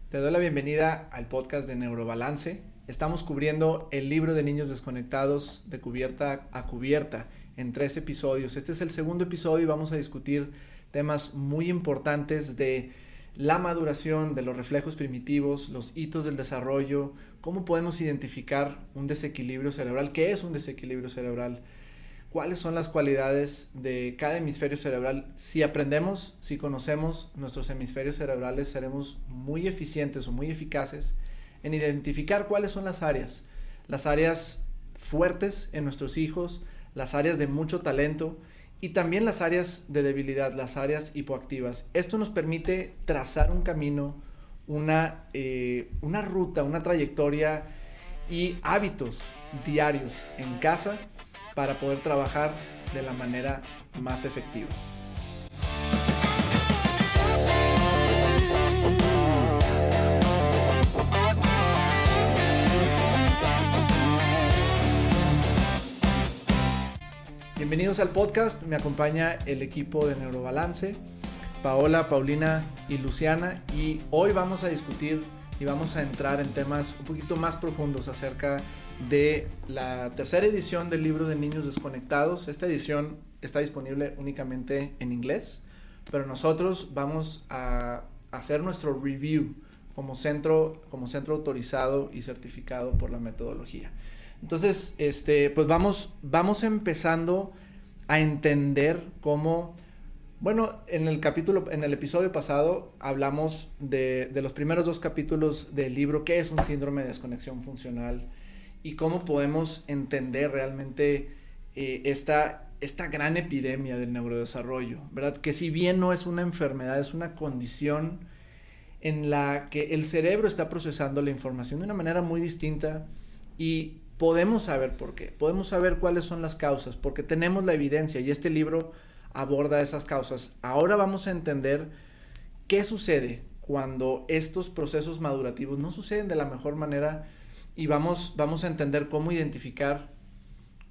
Te doy la bienvenida al podcast de Neurobalance. Estamos cubriendo el libro de niños desconectados de cubierta a cubierta en 3 episodios. Este es el segundo episodio y vamos a discutir temas muy importantes de la maduración, de los reflejos primitivos, los hitos del desarrollo, cómo podemos identificar un desequilibrio cerebral, qué es un desequilibrio cerebral, cuáles son las cualidades de cada hemisferio cerebral. Si aprendemos, si conocemos nuestros hemisferios cerebrales, seremos muy eficientes o muy eficaces en identificar cuáles son las áreas fuertes en nuestros hijos, las áreas de mucho talento y también las áreas de debilidad, las áreas hipoactivas. Esto nos permite trazar un camino, una ruta, una trayectoria y hábitos diarios en casa para poder trabajar de la manera más efectiva. Bienvenidos al podcast, me acompaña el equipo de Neurobalance, Paola, Paulina y Luciana, y hoy vamos a discutir y vamos a entrar en temas un poquito más profundos acerca de la tercera edición del libro de niños desconectados. Esta edición está disponible únicamente en inglés, pero nosotros vamos a hacer nuestro review como centro autorizado y certificado por la metodología. Entonces, pues vamos empezando a entender cómo. Bueno, en el episodio pasado hablamos de los primeros 2 capítulos del libro, qué es un síndrome de desconexión funcional y cómo podemos entender realmente esta gran epidemia del neurodesarrollo, ¿verdad? Que si bien no es una enfermedad, es una condición en la que el cerebro está procesando la información de una manera muy distinta y podemos saber por qué, podemos saber cuáles son las causas, porque tenemos la evidencia y este libro aborda esas causas. Ahora vamos a entender qué sucede cuando estos procesos madurativos no suceden de la mejor manera y vamos a entender cómo identificar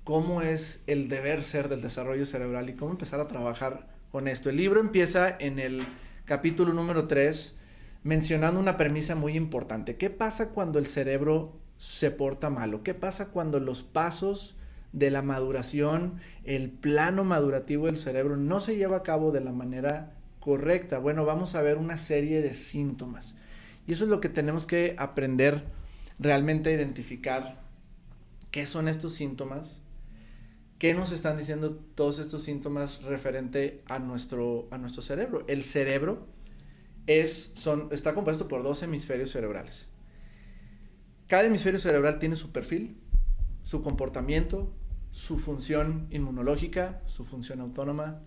cómo es el deber ser del desarrollo cerebral y cómo empezar a trabajar con esto. El libro empieza en el capítulo número 3 mencionando una premisa muy importante. ¿Qué pasa cuando el cerebro se porta malo? ¿Qué pasa cuando los pasos de la maduración, el plano madurativo del cerebro no se lleva a cabo de la manera correcta? Bueno, vamos a ver una serie de síntomas y eso es lo que tenemos que aprender realmente a identificar. ¿Qué son estos síntomas? ¿Qué nos están diciendo todos estos síntomas referente a nuestro cerebro? El cerebro está compuesto por 2 hemisferios cerebrales. Cada hemisferio cerebral tiene su perfil, su comportamiento, su función inmunológica, su función autónoma,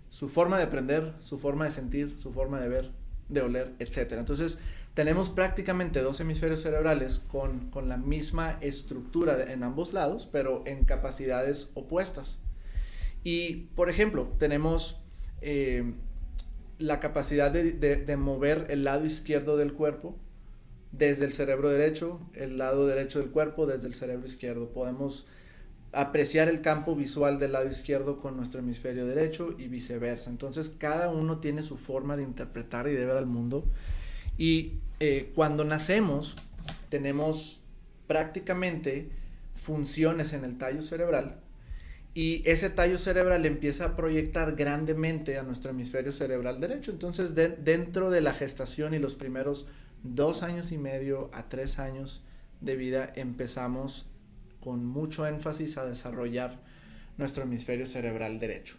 su forma de aprender, su forma de sentir, su forma de ver, de oler, etc. Entonces tenemos prácticamente 2 hemisferios cerebrales con la misma estructura en ambos lados, pero en capacidades opuestas. Y por ejemplo, tenemos la capacidad de mover el lado izquierdo del cuerpo desde el cerebro derecho, el lado derecho del cuerpo desde el cerebro izquierdo. Podemos apreciar el campo visual del lado izquierdo con nuestro hemisferio derecho y viceversa. Entonces cada uno tiene su forma de interpretar y de ver al mundo y cuando nacemos tenemos prácticamente funciones en el tallo cerebral y ese tallo cerebral empieza a proyectar grandemente a nuestro hemisferio cerebral derecho. Entonces dentro de la gestación y los primeros 2 años y medio a 3 años de vida empezamos con mucho énfasis a desarrollar nuestro hemisferio cerebral derecho.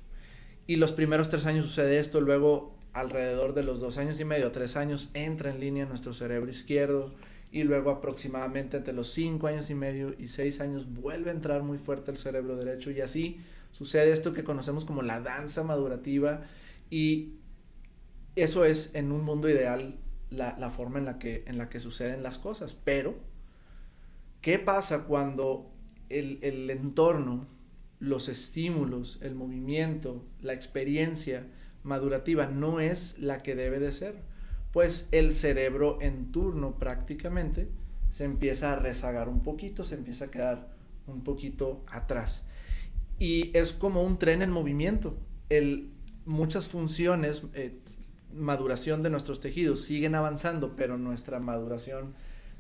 Y los primeros 3 años sucede esto, luego alrededor de los 2 años y medio a 3 años entra en línea nuestro cerebro izquierdo y luego aproximadamente entre los 5 años y medio y 6 años vuelve a entrar muy fuerte el cerebro derecho y así sucede esto que conocemos como la danza madurativa y eso es en un mundo ideal la forma en la que suceden las cosas. Pero ¿qué pasa cuando el entorno, los estímulos, el movimiento, la experiencia madurativa no es la que debe de ser? Pues el cerebro en turno prácticamente se empieza a rezagar un poquito, se empieza a quedar un poquito atrás. Y es como un tren en movimiento. Muchas funciones maduración de nuestros tejidos siguen avanzando, pero nuestra maduración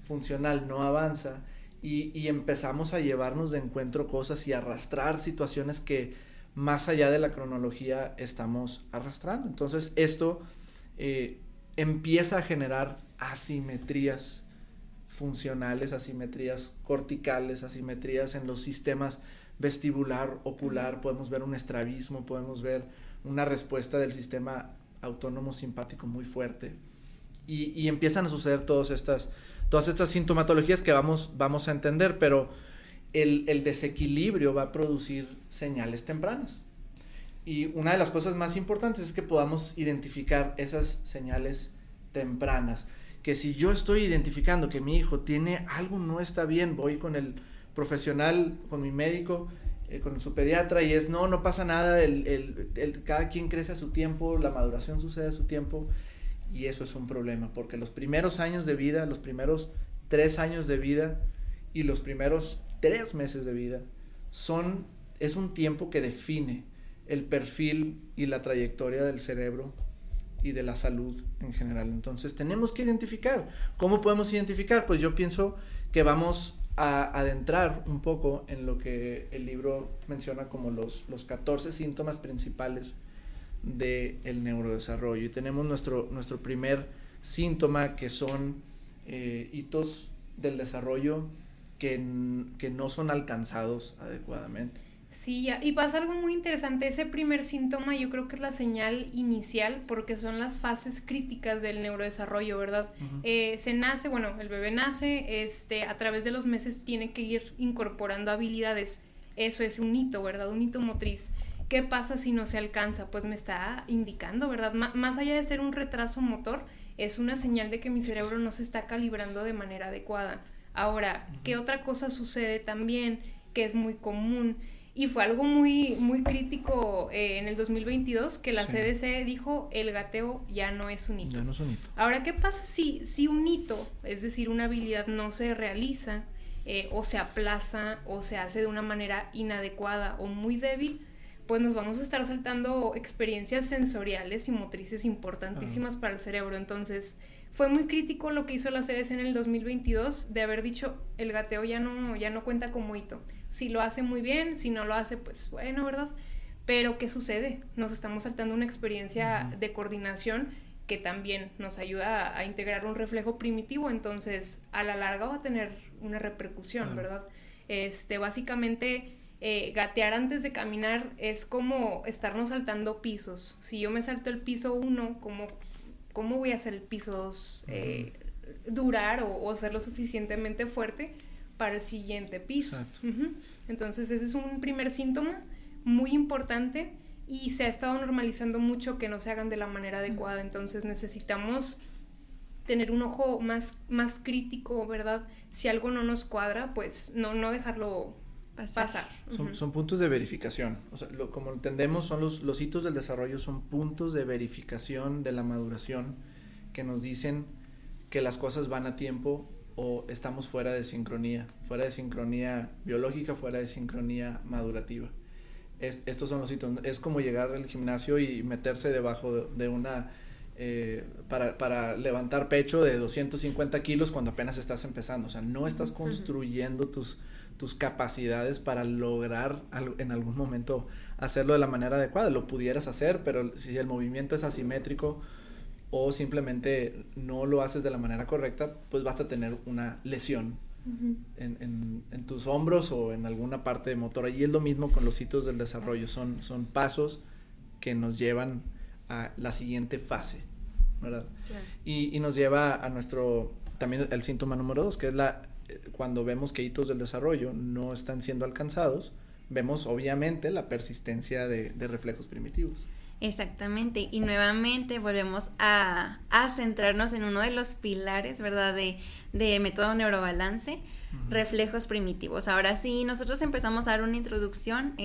funcional no avanza, y empezamos a llevarnos de encuentro cosas y arrastrar situaciones que más allá de la cronología estamos arrastrando. Entonces esto empieza a generar asimetrías funcionales, asimetrías corticales, asimetrías en los sistemas vestibular, ocular. Podemos ver un estrabismo, podemos ver una respuesta del sistema autónomo simpático muy fuerte, y empiezan a suceder todas estas sintomatologías que vamos a entender, pero el desequilibrio va a producir señales tempranas, y una de las cosas más importantes es que podamos identificar esas señales tempranas, que si yo estoy identificando que mi hijo tiene algo no está bien, voy con el profesional, con mi médico, con su pediatra, y no pasa nada, cada quien crece a su tiempo, la maduración sucede a su tiempo, y eso es un problema, porque los primeros años de vida, los primeros 3 años de vida y los primeros 3 meses de vida es un tiempo que define el perfil y la trayectoria del cerebro y de la salud en general. Entonces tenemos que identificar. ¿Cómo podemos identificar? Pues yo pienso que vamos a adentrar un poco en lo que el libro menciona como los 14 síntomas principales del neurodesarrollo, y tenemos nuestro primer síntoma, que son hitos del desarrollo que no son alcanzados adecuadamente. Sí, y pasa algo muy interesante. Ese primer síntoma yo creo que es la señal inicial, porque son las fases críticas del neurodesarrollo, ¿verdad? Se nace, el bebé nace, a través de los meses tiene que ir incorporando habilidades. Eso es un hito, ¿verdad? Un hito motriz. ¿Qué pasa si no se alcanza? Pues me está indicando, ¿verdad? Más allá de ser un retraso motor, es una señal de que mi cerebro no se está calibrando de manera adecuada. Ahora, ¿qué otra cosa sucede también que es muy común? Y fue algo muy, muy crítico en el 2022, que la CDC dijo: el gateo ya no es un hito. Ya no es un hito. Ahora, ¿qué pasa si un hito, es decir, una habilidad, no se realiza, o se aplaza, o se hace de una manera inadecuada o muy débil? Pues nos vamos a estar saltando experiencias sensoriales y motrices importantísimas para el cerebro. Entonces, fue muy crítico lo que hizo la CDC en el 2022, de haber dicho: el gateo ya no cuenta como hito. Si lo hace, muy bien; si no lo hace, pues bueno, ¿verdad? Pero ¿qué sucede? Nos estamos saltando una experiencia de coordinación que también nos ayuda a integrar un reflejo primitivo. Entonces, a la larga va a tener una repercusión, ¿verdad? Básicamente, gatear antes de caminar es como estarnos saltando pisos. Si yo me salto el piso 1, ¿cómo voy a hacer el piso 2? Durar o ser lo suficientemente fuerte para el siguiente piso. Entonces ese es un primer síntoma muy importante, y se ha estado normalizando mucho que no se hagan de la manera adecuada. Entonces necesitamos tener un ojo más crítico, ¿verdad? Si algo no nos cuadra, pues no dejarlo pasar. Son puntos de verificación. O sea, como entendemos, son los hitos del desarrollo, son puntos de verificación de la maduración que nos dicen que las cosas van a tiempo o estamos fuera de sincronía biológica, fuera de sincronía madurativa. Estos son los hitos. Es como llegar al gimnasio y meterse debajo de una para levantar pecho de 250 kilos cuando apenas estás empezando. O sea, no estás construyendo tus capacidades para lograr en algún momento hacerlo de la manera adecuada. Lo pudieras hacer, pero si el movimiento es asimétrico o simplemente no lo haces de la manera correcta, pues vas a tener una lesión en tus hombros o en alguna parte motora. Y es lo mismo con los hitos del desarrollo, son pasos que nos llevan a la siguiente fase, ¿verdad? Claro. Y nos lleva a también el síntoma número 2, que es cuando vemos que hitos del desarrollo no están siendo alcanzados, vemos obviamente la persistencia de reflejos primitivos. Exactamente, y nuevamente volvemos a centrarnos en uno de los pilares, ¿verdad?, de método neurobalance, reflejos primitivos. Ahora sí, nosotros empezamos a dar una introducción,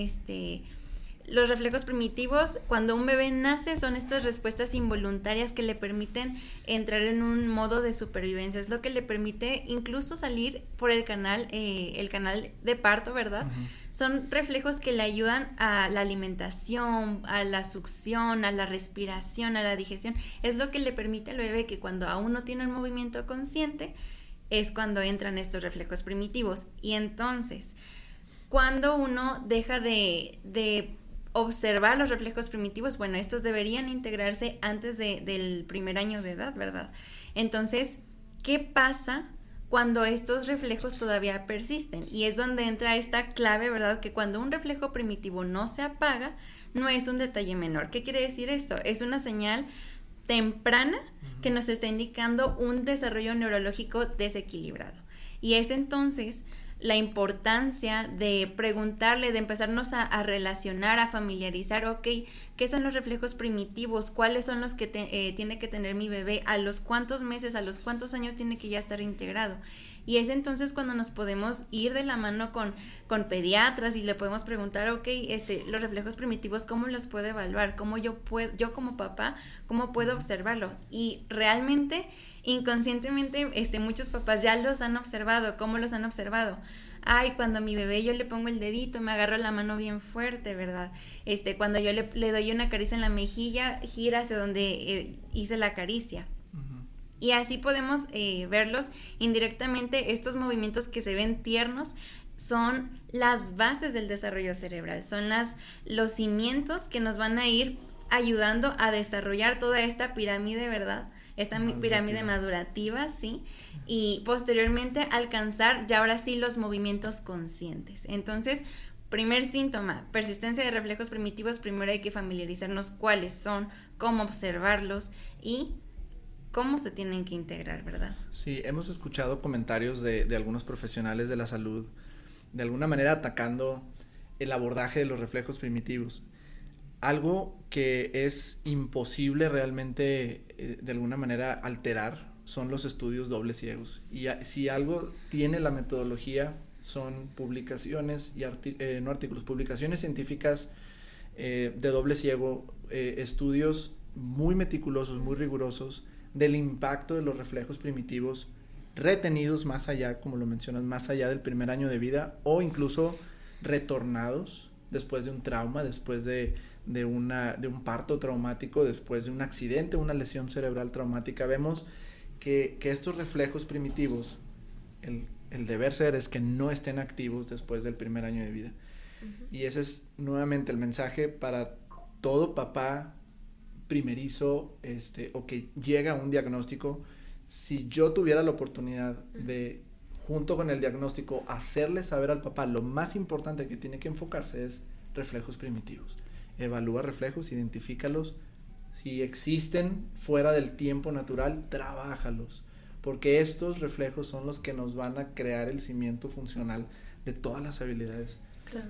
los reflejos primitivos, cuando un bebé nace, son estas respuestas involuntarias que le permiten entrar en un modo de supervivencia. Es lo que le permite incluso salir por el canal de parto, ¿verdad? Uh-huh. Son reflejos que le ayudan a la alimentación, a la succión, a la respiración, a la digestión. Es lo que le permite al bebé que cuando aún no tiene un movimiento consciente, es cuando entran estos reflejos primitivos. Y entonces, cuando uno deja de observar los reflejos primitivos, bueno, estos deberían integrarse antes del primer año de edad, ¿verdad? Entonces, ¿qué pasa cuando estos reflejos todavía persisten? Y es donde entra esta clave, ¿verdad? Que cuando un reflejo primitivo no se apaga, no es un detalle menor. ¿Qué quiere decir esto? Es una señal temprana que nos está indicando un desarrollo neurológico desequilibrado. Y es entonces la importancia de preguntarle, de empezarnos a relacionar, a familiarizar, ok, ¿qué son los reflejos primitivos? ¿Cuáles son los que tiene que tener mi bebé? ¿A los cuántos meses, a los cuántos años tiene que ya estar integrado? Y es entonces cuando nos podemos ir de la mano con pediatras y le podemos preguntar, ok, los reflejos primitivos, ¿cómo los puedo evaluar? ¿Cómo yo como papá, cómo puedo observarlo? Y realmente, inconscientemente, muchos papás ya los han observado. ¿Cómo los han observado? Ay, cuando a mi bebé yo le pongo el dedito, me agarro la mano bien fuerte, ¿verdad? Cuando yo le doy una caricia en la mejilla, gira hacia donde hice la caricia. Y así podemos verlos indirectamente. Estos movimientos que se ven tiernos son las bases del desarrollo cerebral, son los cimientos que nos van a ir ayudando a desarrollar toda esta pirámide, ¿verdad? Esta pirámide madurativa, ¿sí? Y posteriormente alcanzar ya ahora sí los movimientos conscientes. Entonces, primer síntoma, persistencia de reflejos primitivos. Primero hay que familiarizarnos cuáles son, cómo observarlos y cómo se tienen que integrar, ¿verdad? Sí, hemos escuchado comentarios de algunos profesionales de la salud, de alguna manera atacando el abordaje de los reflejos primitivos. Algo que es imposible realmente, de alguna manera, alterar son los estudios dobles ciegos. Y si algo tiene la metodología, son publicaciones, no artículos, publicaciones científicas de doble ciego, estudios muy meticulosos, muy rigurosos, del impacto de los reflejos primitivos retenidos más allá, como lo mencionas, más allá del primer año de vida, o incluso retornados después de un trauma, después de un parto traumático, después de un accidente, una lesión cerebral traumática. Vemos que estos reflejos primitivos, el deber ser es que no estén activos después del primer año de vida. Uh-huh. Y ese es nuevamente el mensaje para todo papá primerizo, o que llega a un diagnóstico. Si yo tuviera la oportunidad de, junto con el diagnóstico, hacerle saber al papá lo más importante que tiene que enfocarse es reflejos primitivos. Evalúa reflejos, identifícalos. Si existen fuera del tiempo natural, trabájalos, porque estos reflejos son los que nos van a crear el cimiento funcional de todas las habilidades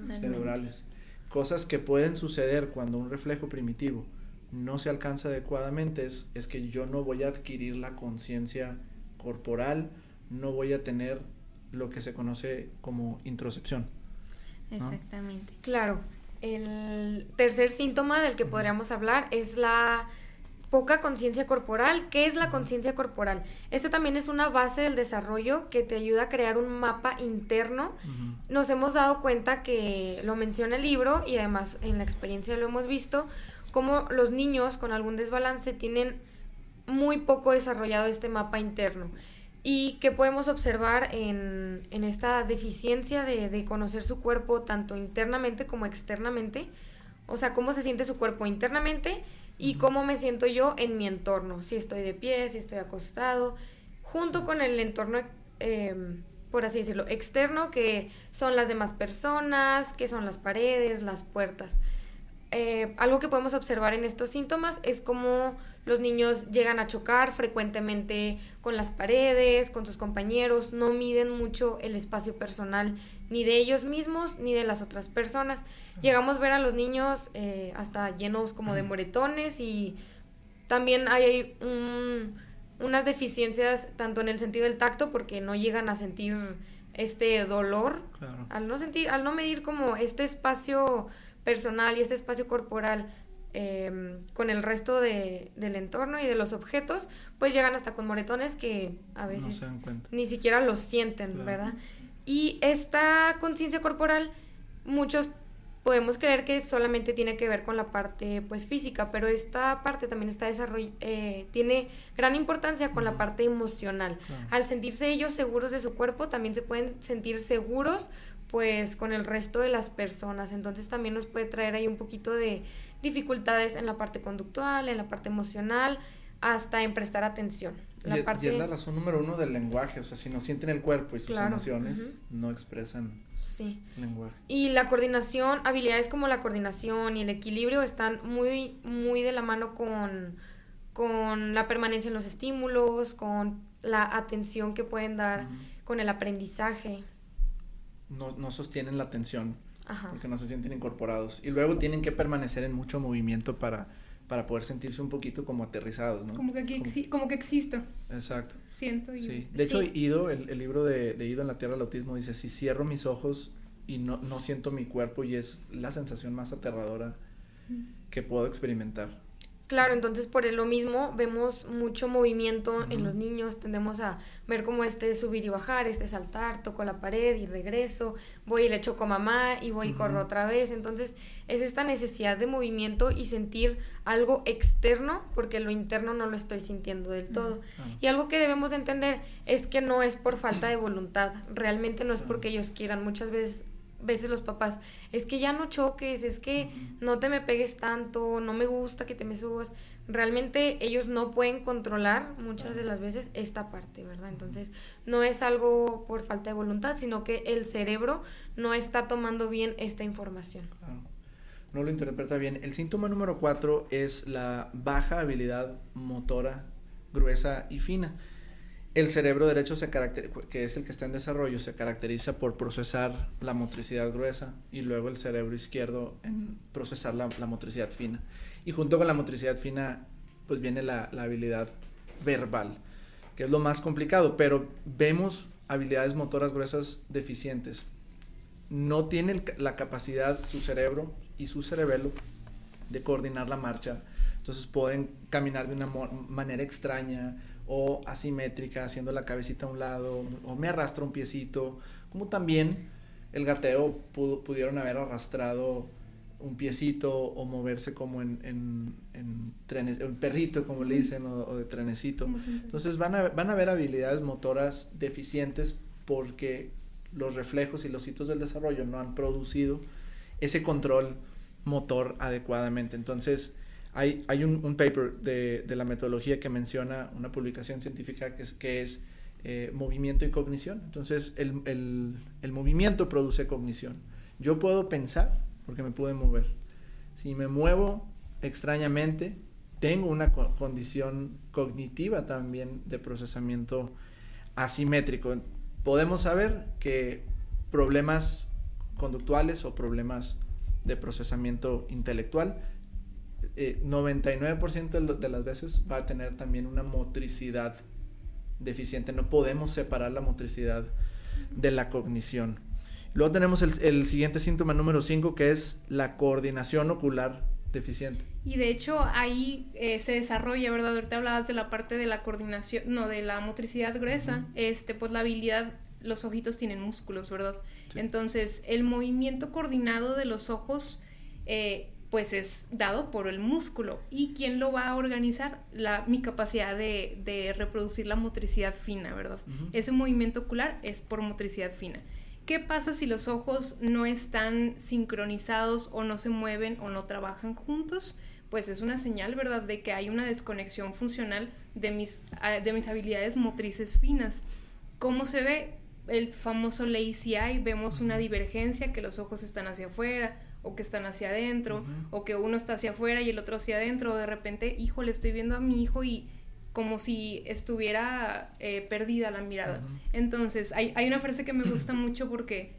cerebrales. Cosas que pueden suceder cuando un reflejo primitivo no se alcanza adecuadamente es que yo no voy a adquirir la conciencia corporal, no voy a tener lo que se conoce como introcepción, ¿no? Exactamente. Claro, el tercer síntoma del que podríamos hablar es la poca conciencia corporal. ¿Qué es la conciencia corporal? También es una base del desarrollo que te ayuda a crear un mapa interno. Uh-huh. Nos hemos dado cuenta que lo menciona el libro y además en la experiencia lo hemos visto, como los niños con algún desbalance tienen muy poco desarrollado este mapa interno, y que podemos observar en esta deficiencia de conocer su cuerpo tanto internamente como externamente. O sea, cómo se siente su cuerpo internamente y cómo me siento yo en mi entorno, si estoy de pie, si estoy acostado, junto con el entorno, por así decirlo, externo, que son las demás personas, que son las paredes, las puertas. Algo que podemos observar en estos síntomas es cómo los niños llegan a chocar frecuentemente con las paredes, con sus compañeros, no miden mucho el espacio personal ni de ellos mismos ni de las otras personas. Llegamos a ver a los niños hasta llenos como de moretones, y también hay unas deficiencias tanto en el sentido del tacto, porque no llegan a sentir este dolor. Claro. Al no medir como este espacio personal y este espacio corporal con el resto del entorno y de los objetos, pues llegan hasta con moretones que a veces no se dan cuenta, ni siquiera los sienten, claro, ¿verdad? Y esta conciencia corporal, muchos podemos creer que solamente tiene que ver con la parte pues física, pero esta parte también está tiene gran importancia con la parte emocional. Claro. Al sentirse ellos seguros de su cuerpo, también se pueden sentir seguros pues con el resto de las personas, entonces también nos puede traer ahí un poquito de dificultades en la parte conductual, en la parte emocional, hasta en prestar atención. Y es la razón número 1 del lenguaje, o sea, si no sienten el cuerpo y sus claro, emociones, no expresan lenguaje. Y la coordinación, habilidades como la coordinación y el equilibrio están muy, muy de la mano con la permanencia en los estímulos, con la atención que pueden dar, con el aprendizaje. No sostienen la atención, ajá, porque no se sienten incorporados. Y luego tienen que permanecer en mucho movimiento para poder sentirse un poquito como aterrizados, ¿no? Como que como que existo. Exacto. Siento. Sí. De hecho, Ido, el libro de Ido en la Tierra del Autismo dice, si cierro mis ojos y no siento mi cuerpo, y es la sensación más aterradora que puedo experimentar. Claro, entonces por lo mismo vemos mucho movimiento en los niños, tendemos a ver como subir y bajar, saltar, toco la pared y regreso, voy y le choco a mamá y voy y corro otra vez, entonces es esta necesidad de movimiento y sentir algo externo porque lo interno no lo estoy sintiendo del todo. Y algo que debemos de entender es que no es por falta de voluntad, realmente no es porque ellos quieran, muchas veces los papás, es que ya no choques, es que no te me pegues tanto, no me gusta que te me subas, realmente ellos no pueden controlar muchas de las veces esta parte, ¿verdad? Entonces no es algo por falta de voluntad, sino que el cerebro no está tomando bien esta información. Claro. No lo interpreta bien. El síntoma número 4 es la baja habilidad motora gruesa y fina. El cerebro derecho que es el que está en desarrollo, se caracteriza por procesar la motricidad gruesa y luego el cerebro izquierdo en procesar la motricidad fina. Y junto con la motricidad fina, pues viene la habilidad verbal, que es lo más complicado, pero vemos habilidades motoras gruesas deficientes. No tiene la capacidad su cerebro y su cerebelo de coordinar la marcha, entonces pueden caminar de una manera extraña o asimétrica, haciendo la cabecita a un lado, o me arrastra un piecito, como también el gateo pudieron haber arrastrado un piecito o moverse como en trenes, un perrito como le dicen, o de trenecito. Entonces van a haber habilidades motoras deficientes porque los reflejos y los hitos del desarrollo no han producido ese control motor adecuadamente. Entonces hay un paper de la metodología que menciona una publicación científica que es movimiento y cognición. Entonces el movimiento produce cognición. Yo puedo pensar porque me puedo mover. Si me muevo extrañamente, tengo una condición cognitiva también de procesamiento asimétrico. Podemos saber que problemas conductuales o problemas de procesamiento intelectual 99% de las veces va a tener también una motricidad deficiente. No podemos separar la motricidad de la cognición. Luego tenemos el siguiente síntoma número 5, que es la coordinación ocular deficiente. Y de hecho ahí se desarrolla, ¿verdad? Ahorita hablabas de la parte de la coordinación, no, de la motricidad gruesa, pues la habilidad, los ojitos tienen músculos, ¿verdad? Sí. Entonces el movimiento coordinado de los ojos pues es dado por el músculo. ¿Y quién lo va a organizar? Mi capacidad de reproducir la motricidad fina, ¿verdad? Ese movimiento ocular es por motricidad fina. ¿Qué pasa si los ojos no están sincronizados o no se mueven o no trabajan juntos? Pues es una señal, ¿verdad?, de que hay una desconexión funcional de mis habilidades motrices finas. ¿Cómo se ve? El famoso lazy eye, vemos una divergencia, que los ojos están hacia afuera o que están hacia adentro, o que uno está hacia afuera y el otro hacia adentro, o de repente, híjole, estoy viendo a mi hijo y como si estuviera perdida la mirada. Entonces, hay una frase que me gusta mucho porque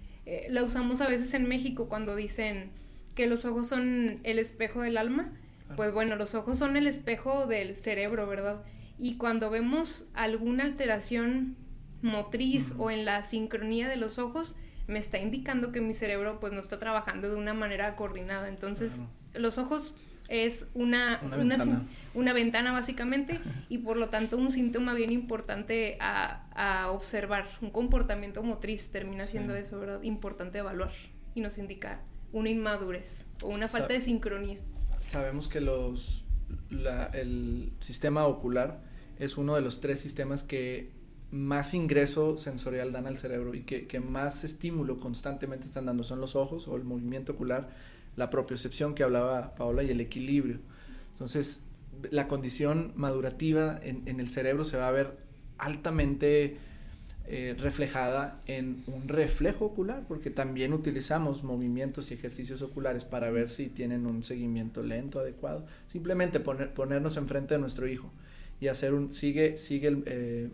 la usamos a veces en México cuando dicen que los ojos son el espejo del alma. Pues bueno, los ojos son el espejo del cerebro, ¿verdad? Y cuando vemos alguna alteración motriz o en la sincronía de los ojos, me está indicando que mi cerebro pues no está trabajando de una manera coordinada. Entonces, los ojos es una ventana básicamente, y por lo tanto un síntoma bien importante a observar, un comportamiento motriz termina siendo eso, ¿verdad? Importante evaluar, y nos indica una inmadurez o una falta de sincronía. Sabemos que el sistema ocular es uno de los 3 sistemas que más ingreso sensorial dan al cerebro y que más estímulo constantemente están dando. Son los ojos o el movimiento ocular, la propiocepción que hablaba Paola y el equilibrio. Entonces, la condición madurativa en el cerebro se va a ver altamente reflejada en un reflejo ocular, porque también utilizamos movimientos y ejercicios oculares para ver si tienen un seguimiento lento, adecuado. Simplemente ponernos enfrente de nuestro hijo y hacer sigue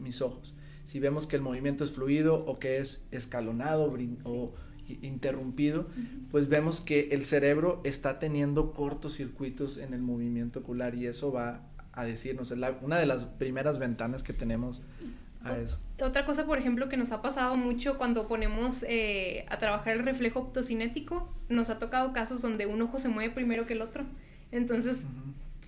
mis ojos. Si vemos que el movimiento es fluido o que es escalonado o interrumpido, pues vemos que el cerebro está teniendo cortocircuitos en el movimiento ocular, y eso va a decirnos, es una de las primeras ventanas que tenemos a eso. Otra cosa, por ejemplo, que nos ha pasado mucho cuando ponemos a trabajar el reflejo optocinético, nos ha tocado casos donde un ojo se mueve primero que el otro. Entonces,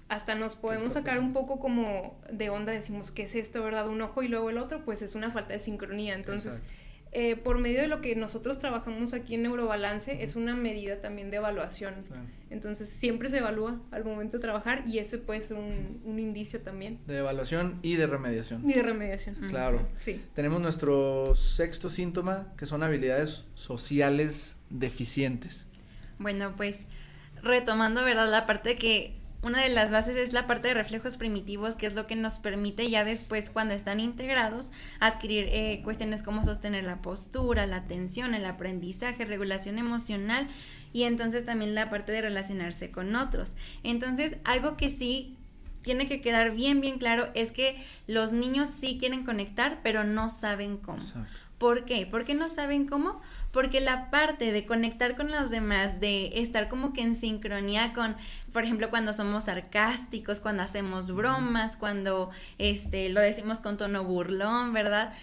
hasta nos podemos sacar un poco como de onda, decimos, ¿qué es esto, verdad? Un ojo y luego el otro, pues es una falta de sincronía. Entonces, por medio de lo que nosotros trabajamos aquí en Neurobalance, es una medida también de evaluación. Entonces, siempre se evalúa al momento de trabajar, y ese puede ser un indicio también. De evaluación y de remediación. Y de remediación. Claro. Sí. Tenemos nuestro 6º síntoma, que son habilidades sociales deficientes. Bueno, pues retomando, ¿verdad? La parte de que una de las bases es la parte de reflejos primitivos, que es lo que nos permite ya después, cuando están integrados, adquirir cuestiones como sostener la postura, la atención, el aprendizaje, regulación emocional, y entonces también la parte de relacionarse con otros. Entonces, algo que sí tiene que quedar bien claro es que los niños sí quieren conectar, pero no saben cómo. Exacto. ¿Por qué? ¿Por qué no saben cómo? Porque la parte de conectar con los demás, de estar como que en sincronía con, por ejemplo, cuando somos sarcásticos, cuando hacemos bromas, cuando lo decimos con tono burlón, ¿verdad?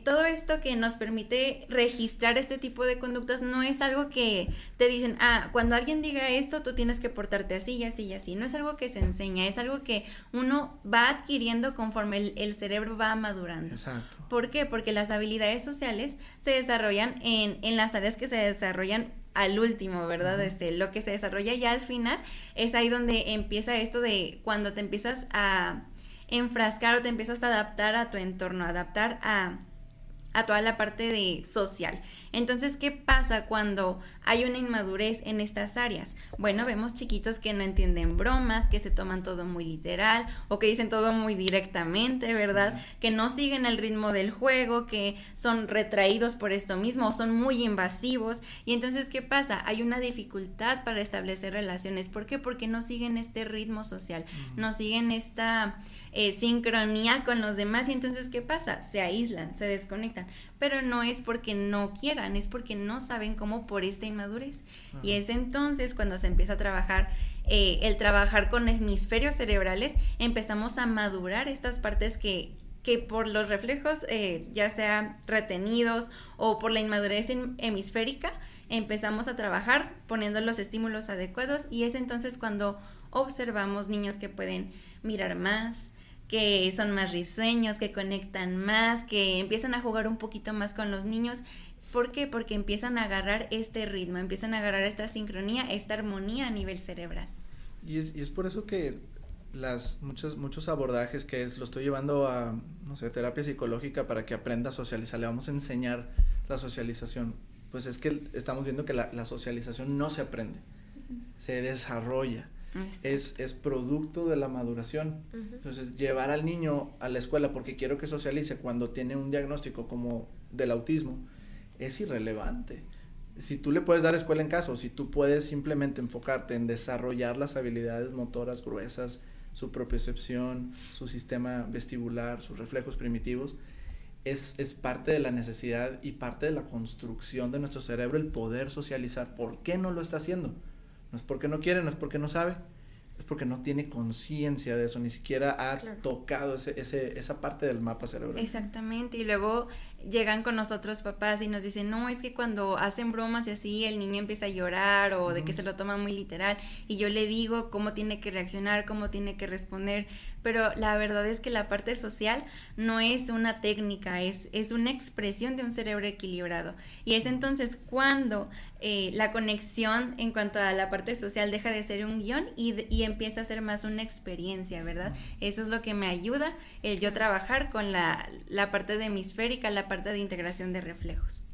Todo esto que nos permite registrar este tipo de conductas no es algo que te dicen, cuando alguien diga esto, tú tienes que portarte así y así y así. No es algo que se enseña, es algo que uno va adquiriendo conforme el cerebro va madurando. Exacto. ¿Por qué? Porque las habilidades sociales se desarrollan en las áreas que se desarrollan al último, ¿verdad? Lo que se desarrolla ya al final es ahí donde empieza esto de cuando te empiezas a enfrascar o te empiezas a adaptar a tu entorno, adaptar a toda la parte de social. Entonces, ¿qué pasa cuando hay una inmadurez en estas áreas? Bueno, vemos chiquitos que no entienden bromas, que se toman todo muy literal o que dicen todo muy directamente, ¿verdad? Que no siguen el ritmo del juego, que son retraídos por esto mismo o son muy invasivos. Y entonces, ¿qué pasa? Hay una dificultad para establecer relaciones. ¿Por qué? Porque no siguen este ritmo social, no siguen esta sincronía con los demás, y entonces ¿qué pasa? Se aíslan, se desconectan, pero no es porque no quieran, es porque no saben cómo por esta inmadurez. Y es entonces cuando se empieza a trabajar el trabajar con hemisferios cerebrales, empezamos a madurar estas partes que por los reflejos ya sean retenidos o por la inmadurez hemisférica, empezamos a trabajar poniendo los estímulos adecuados, y es entonces cuando observamos niños que pueden mirar más, que son más risueños, que conectan más, que empiezan a jugar un poquito más con los niños. ¿Por qué? Porque empiezan a agarrar este ritmo, empiezan a agarrar esta sincronía, esta armonía a nivel cerebral. Y es por eso que muchos abordajes lo estoy llevando a, terapia psicológica para que aprenda a socializar, le vamos a enseñar la socialización. Pues es que estamos viendo que la socialización no se aprende, se desarrolla. Es producto de la maduración. Entonces, llevar al niño a la escuela porque quiero que socialice cuando tiene un diagnóstico como del autismo es irrelevante. Si tú le puedes dar escuela en casa, o si tú puedes simplemente enfocarte en desarrollar las habilidades motoras gruesas, su propiocepción, su sistema vestibular, sus reflejos primitivos, es parte de la necesidad y parte de la construcción de nuestro cerebro el poder socializar. ¿Por qué no lo está haciendo? No es porque no quiere, no es porque no sabe, es porque no tiene conciencia de eso, ni siquiera ha tocado esa parte del mapa cerebral. Exactamente, y luego llegan con nosotros papás y nos dicen, no, es que cuando hacen bromas y así el niño empieza a llorar o de que se lo toma muy literal, y yo le digo cómo tiene que reaccionar, cómo tiene que responder, pero la verdad es que la parte social no es una técnica, es una expresión de un cerebro equilibrado, y es entonces cuando la conexión en cuanto a la parte social deja de ser un guión y empieza a ser más una experiencia, ¿verdad? Eso es lo que me ayuda el yo trabajar con la parte de hemisférica, la parte de integración de reflejos.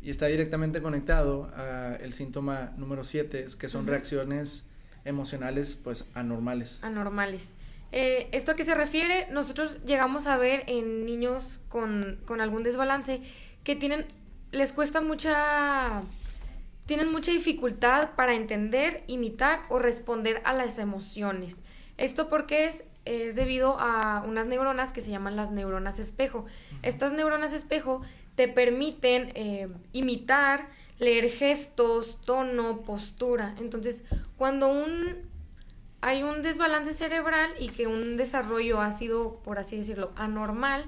Y está directamente conectado al síntoma número 7, que son reacciones emocionales pues anormales. Anormales. ¿Esto a qué se refiere? Nosotros llegamos a ver en niños con algún desbalance que tienen mucha dificultad para entender, imitar o responder a las emociones. Esto porque es debido a unas neuronas que se llaman las neuronas espejo. Estas neuronas espejo te permiten imitar, leer gestos, tono, postura. Entonces, cuando hay un desbalance cerebral y que un desarrollo ha sido, por así decirlo, anormal,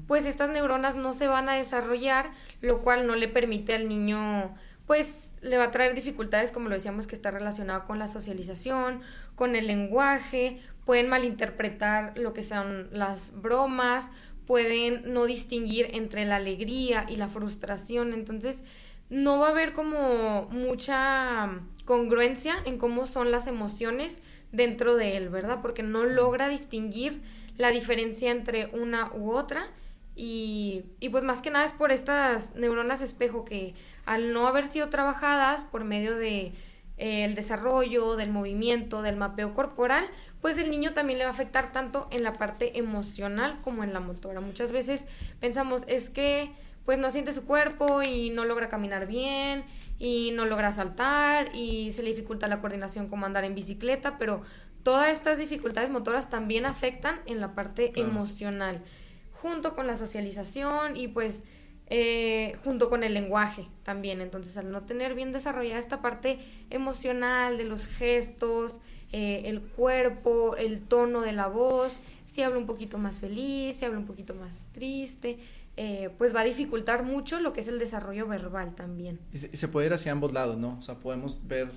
pues estas neuronas no se van a desarrollar, lo cual no le permite al niño, pues le va a traer dificultades, como lo decíamos, que está relacionado con la socialización, con el lenguaje, pueden malinterpretar lo que son las bromas, pueden no distinguir entre la alegría y la frustración. Entonces no va a haber como mucha congruencia en cómo son las emociones dentro de él, ¿verdad? Porque no logra distinguir la diferencia entre una u otra, y pues más que nada es por estas neuronas espejo que al no haber sido trabajadas por medio de el desarrollo, del movimiento, del mapeo corporal, pues el niño también le va a afectar tanto en la parte emocional como en la motora. Muchas veces pensamos, es que pues no siente su cuerpo y no logra caminar bien y no logra saltar y se le dificulta la coordinación como andar en bicicleta, pero todas estas dificultades motoras también afectan en la parte emocional, junto con la socialización y pues junto con el lenguaje también. Entonces, al no tener bien desarrollada esta parte emocional de los gestos, el cuerpo, el tono de la voz, si habla un poquito más feliz, si habla un poquito más triste, pues va a dificultar mucho lo que es el desarrollo verbal también. Y se puede ir hacia ambos lados, ¿no? O sea, podemos ver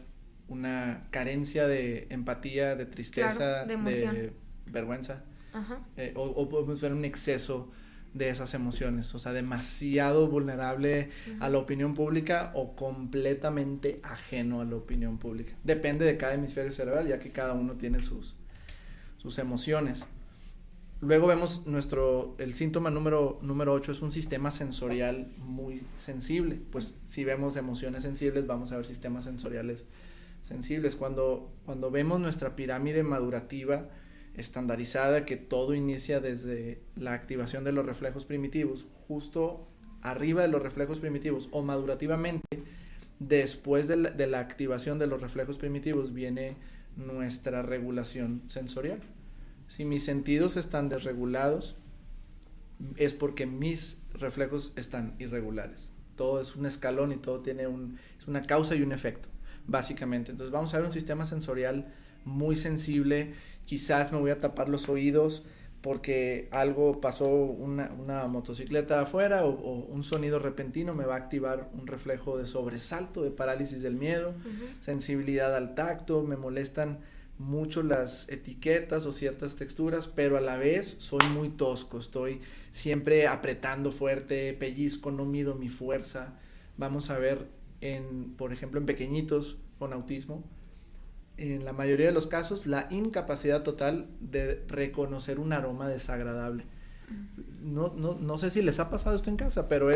una carencia de empatía, de tristeza, claro, de emoción, de vergüenza. Ajá. O podemos ver un exceso de esas emociones, o sea, demasiado vulnerable a la opinión pública o completamente ajeno a la opinión pública. Depende de cada hemisferio cerebral, ya que cada uno tiene sus emociones. Luego vemos el síntoma número 8 es un sistema sensorial muy sensible. Pues si vemos emociones sensibles, vamos a ver sistemas sensoriales sensibles. Cuando vemos nuestra pirámide madurativa estandarizada, que todo inicia desde la activación de los reflejos primitivos, justo arriba de los reflejos primitivos o madurativamente, después de la activación de los reflejos primitivos viene nuestra regulación sensorial. Si mis sentidos están desregulados, es porque mis reflejos están irregulares. Todo es un escalón y todo es una causa y un efecto, básicamente. Entonces vamos a ver un sistema sensorial muy sensible. Quizás me voy a tapar los oídos porque algo pasó, una motocicleta afuera o un sonido repentino me va a activar un reflejo de sobresalto, de parálisis del miedo, sensibilidad al tacto, me molestan mucho las etiquetas o ciertas texturas, pero a la vez soy muy tosco, estoy siempre apretando fuerte, pellizco, no mido mi fuerza. Vamos a ver, por ejemplo, en pequeñitos con autismo, en la mayoría de los casos, la incapacidad total de reconocer un aroma desagradable. No sé si les ha pasado esto en casa, pero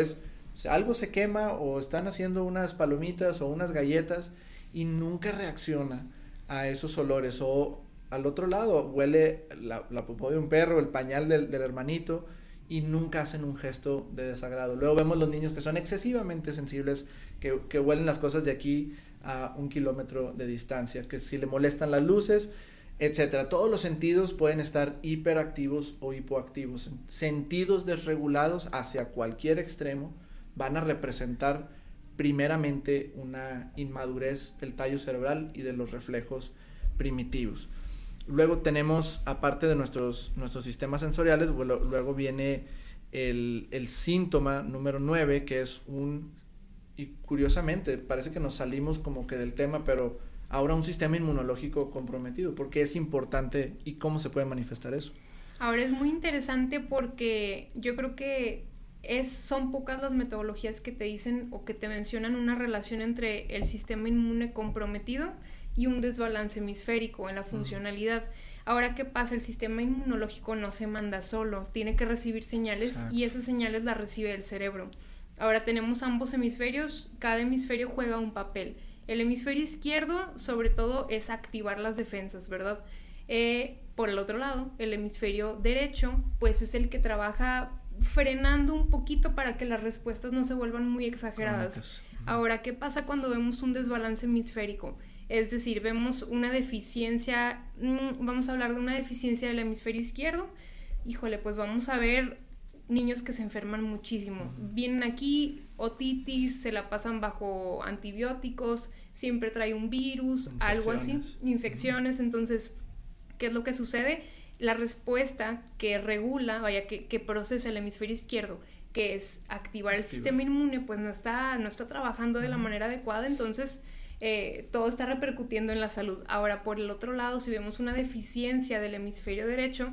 algo se quema o están haciendo unas palomitas o unas galletas y nunca reacciona a esos olores, o al otro lado huele la popó de un perro, el pañal del hermanito, y nunca hacen un gesto de desagrado. Luego vemos los niños que son excesivamente sensibles, que huelen las cosas de aquí a 1 kilómetro de distancia, que si le molestan las luces, etcétera. Todos los sentidos pueden estar hiperactivos o hipoactivos. Sentidos desregulados hacia cualquier extremo van a representar primeramente una inmadurez del tallo cerebral y de los reflejos primitivos. Luego tenemos, aparte de nuestros sistemas sensoriales, luego viene el síntoma número 9, que es y curiosamente, parece que nos salimos como que del tema, pero ahora un sistema inmunológico comprometido. ¿Por qué es importante y cómo se puede manifestar eso? Ahora es muy interesante porque yo creo que son pocas las metodologías que te dicen o que te mencionan una relación entre el sistema inmune comprometido y un desbalance hemisférico en la funcionalidad. Ahora, ¿qué pasa? El sistema inmunológico no se manda solo, tiene que recibir señales. Exacto. Y esas señales las recibe el cerebro. Ahora tenemos ambos hemisferios, cada hemisferio juega un papel. El hemisferio izquierdo, sobre todo, es activar las defensas, ¿verdad? Por el otro lado, el hemisferio derecho, pues es el que trabaja frenando un poquito para que las respuestas no se vuelvan muy exageradas. Ahora, ¿qué pasa cuando vemos un desbalance hemisférico? Es decir, vemos una deficiencia, vamos a hablar de una deficiencia del hemisferio izquierdo. Híjole, pues vamos a ver niños que se enferman muchísimo. Vienen aquí, otitis, se la pasan bajo antibióticos, siempre trae un virus, algo así, infecciones. Entonces, ¿qué es lo que sucede? La respuesta que regula, que procesa el hemisferio izquierdo, que es activar el sistema inmune, pues no está trabajando de la manera adecuada. Entonces todo está repercutiendo en la salud. Ahora, por el otro lado, si vemos una deficiencia del hemisferio derecho,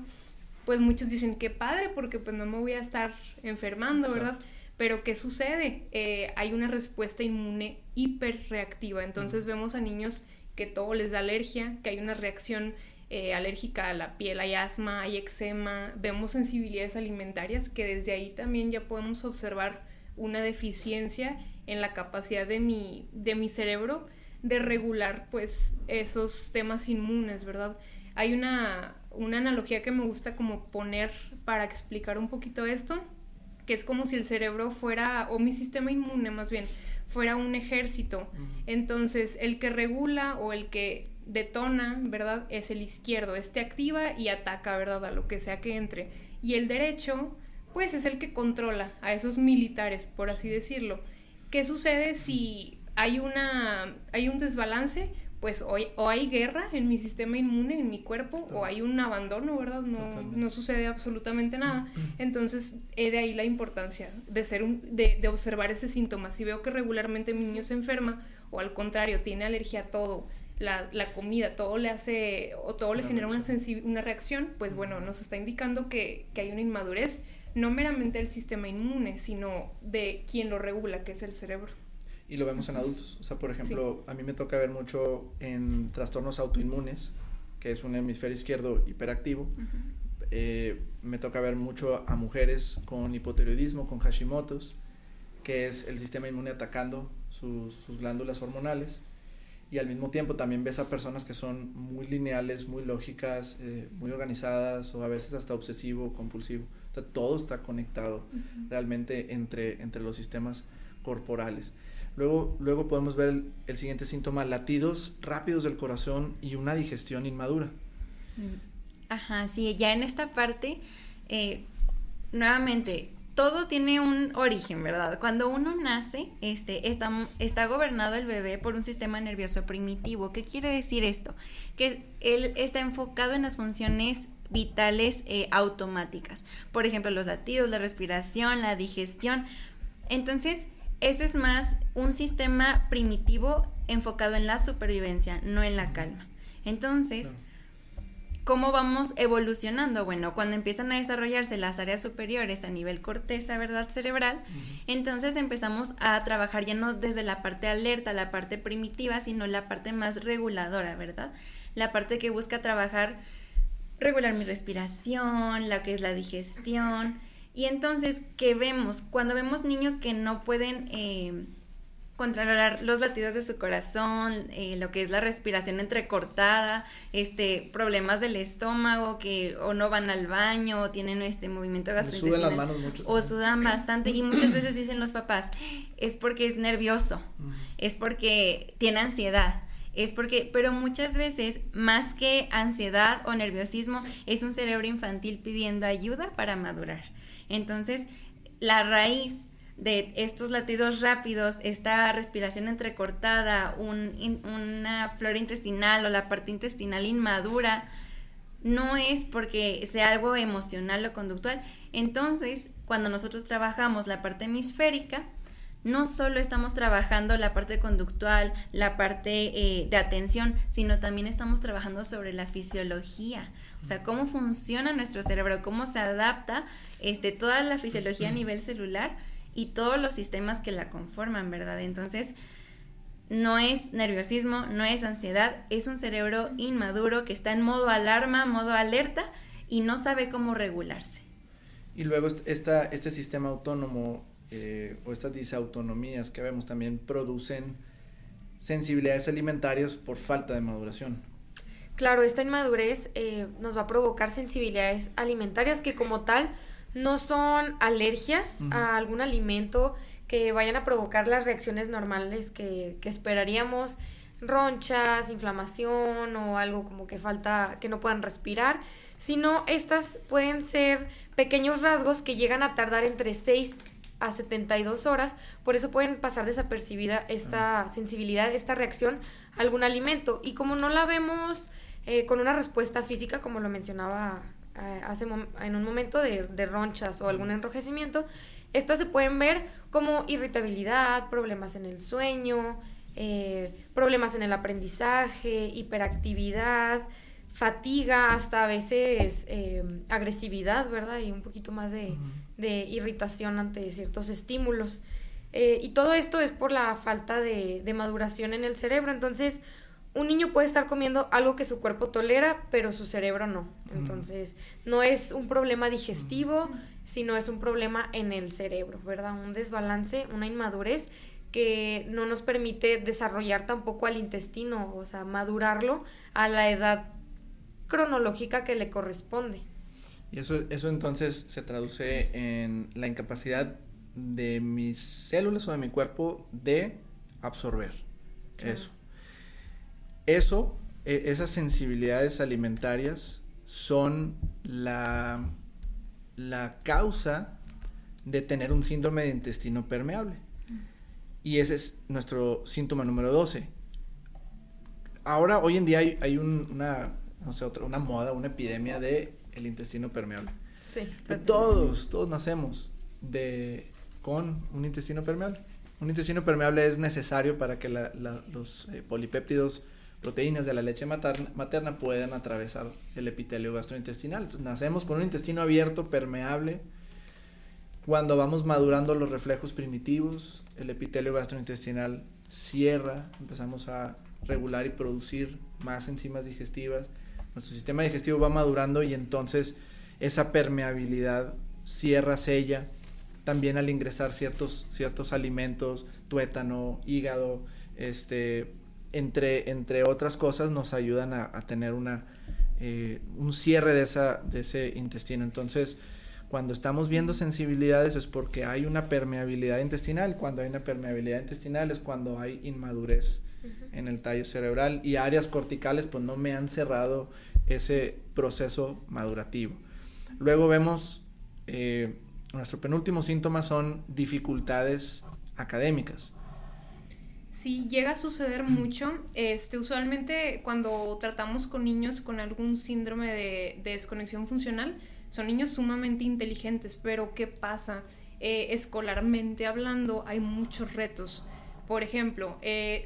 pues muchos dicen, qué padre, porque pues no me voy a estar enfermando, ¿verdad? Pero ¿qué sucede? Hay una respuesta inmune hiperreactiva. Entonces vemos a niños que todo les da alergia, que hay una reacción alérgica a la piel, hay asma, hay eczema, vemos sensibilidades alimentarias, que desde ahí también ya podemos observar una deficiencia en la capacidad de mi cerebro de regular pues esos temas inmunes, ¿verdad? Hay una analogía que me gusta como poner para explicar un poquito esto, que es como si el cerebro fuera, o mi sistema inmune más bien, fuera un ejército. Entonces el que regula o el que detona, ¿verdad? Es el izquierdo, activa y ataca, ¿verdad? A lo que sea que entre. Y el derecho, pues es el que controla a esos militares, por así decirlo. ¿Qué sucede si hay un desbalance? Pues o hay guerra en mi sistema inmune, en mi cuerpo, o hay un abandono, ¿verdad? No sucede absolutamente nada. Entonces, de ahí la importancia de observar ese síntoma. Si veo que regularmente mi niño se enferma, o al contrario, tiene alergia a todo, la comida, todo le hace, o todo le genera una reacción, pues bueno, nos está indicando que hay una inmadurez, no meramente del sistema inmune, sino de quien lo regula, que es el cerebro. Y lo vemos en adultos, o sea, por ejemplo, a mí me toca ver mucho en trastornos autoinmunes, que es un hemisferio izquierdo hiperactivo. Me toca ver mucho a mujeres con hipotiroidismo, con Hashimoto's, que es el sistema inmune atacando sus glándulas hormonales. Y al mismo tiempo también ves a personas que son muy lineales, muy lógicas, muy organizadas, o a veces hasta obsesivo, compulsivo. O sea, todo está conectado realmente entre los sistemas corporales. Luego podemos ver el siguiente síntoma, latidos rápidos del corazón y una digestión inmadura. Ajá, sí, ya en esta parte, nuevamente, todo tiene un origen, ¿verdad? Cuando uno nace, está gobernado el bebé por un sistema nervioso primitivo. ¿Qué quiere decir esto? Que él está enfocado en las funciones vitales automáticas. Por ejemplo, los latidos, la respiración, la digestión. Entonces, eso es más un sistema primitivo enfocado en la supervivencia, no en la calma. Entonces, ¿cómo vamos evolucionando? Bueno, cuando empiezan a desarrollarse las áreas superiores a nivel corteza, ¿verdad? Cerebral, entonces empezamos a trabajar ya no desde la parte alerta, la parte primitiva, sino la parte más reguladora, ¿verdad? La parte que busca regular mi respiración, la que es la digestión. Y entonces, ¿qué vemos? Cuando vemos niños que no pueden controlar los latidos de su corazón, lo que es la respiración entrecortada, problemas del estómago, que o no van al baño, o tienen movimiento gastrointestinal. Sudan las manos mucho. O sudan bastante, y muchas veces dicen los papás, es porque es nervioso, es porque tiene ansiedad. Pero muchas veces, más que ansiedad o nerviosismo, es un cerebro infantil pidiendo ayuda para madurar. Entonces, la raíz de estos latidos rápidos, esta respiración entrecortada, una flora intestinal o la parte intestinal inmadura, no es porque sea algo emocional o conductual. Entonces, cuando nosotros trabajamos la parte hemisférica, no solo estamos trabajando la parte conductual, la parte de atención, sino también estamos trabajando sobre la fisiología, o sea, cómo funciona nuestro cerebro, cómo se adapta toda la fisiología a nivel celular y todos los sistemas que la conforman, ¿verdad? Entonces, no es nerviosismo, no es ansiedad, es un cerebro inmaduro que está en modo alarma, modo alerta y no sabe cómo regularse. Y luego este sistema autónomo o estas disautonomías que vemos también producen sensibilidades alimentarias por falta de maduración. Claro, esta inmadurez nos va a provocar sensibilidades alimentarias que como tal no son alergias a algún alimento que vayan a provocar las reacciones normales que esperaríamos, ronchas, inflamación o algo como que falta, que no puedan respirar, sino estas pueden ser pequeños rasgos que llegan a tardar entre 6 a 72 horas, por eso pueden pasar desapercibida esta sensibilidad, esta reacción a algún alimento, y como no la vemos con una respuesta física, como lo mencionaba en un momento de ronchas o algún enrojecimiento, estas se pueden ver como irritabilidad, problemas en el sueño, problemas en el aprendizaje, hiperactividad, fatiga, hasta a veces agresividad, ¿verdad? Y un poquito más de irritación ante ciertos estímulos. Y todo esto es por la falta de maduración en el cerebro. Entonces, un niño puede estar comiendo algo que su cuerpo tolera, pero su cerebro no. Entonces, no es un problema digestivo, sino es un problema en el cerebro, ¿verdad? Un desbalance, una inmadurez que no nos permite desarrollar tampoco al intestino, o sea, madurarlo a la edad cronológica que le corresponde. Y eso entonces se traduce en la incapacidad de mis células o de mi cuerpo de absorber. Claro. Esas sensibilidades alimentarias son la causa de tener un síndrome de intestino permeable. Y ese es nuestro síntoma número 12. Ahora, hoy en día hay una moda, una epidemia de el intestino permeable. Sí. Todos nacemos con un intestino permeable. Un intestino permeable es necesario para que los polipéptidos, proteínas de la leche materna puedan atravesar el epitelio gastrointestinal. Entonces, nacemos con un intestino abierto, permeable. Cuando vamos madurando los reflejos primitivos, el epitelio gastrointestinal cierra, empezamos a regular y producir más enzimas digestivas. Nuestro sistema digestivo va madurando y entonces esa permeabilidad cierra, sella. También al ingresar ciertos alimentos, tuétano, hígado, entre otras cosas, nos ayudan a tener un cierre de ese intestino. Entonces, cuando estamos viendo sensibilidades es porque hay una permeabilidad intestinal. Cuando hay una permeabilidad intestinal es cuando hay inmadurez en el tallo cerebral, y áreas corticales pues no me han cerrado ese proceso madurativo. Luego vemos nuestro penúltimo síntoma son dificultades académicas. Sí, llega a suceder mucho. Usualmente cuando tratamos con niños con algún síndrome de desconexión funcional, son niños sumamente inteligentes, pero ¿qué pasa? Escolarmente hablando, hay muchos retos. Por ejemplo,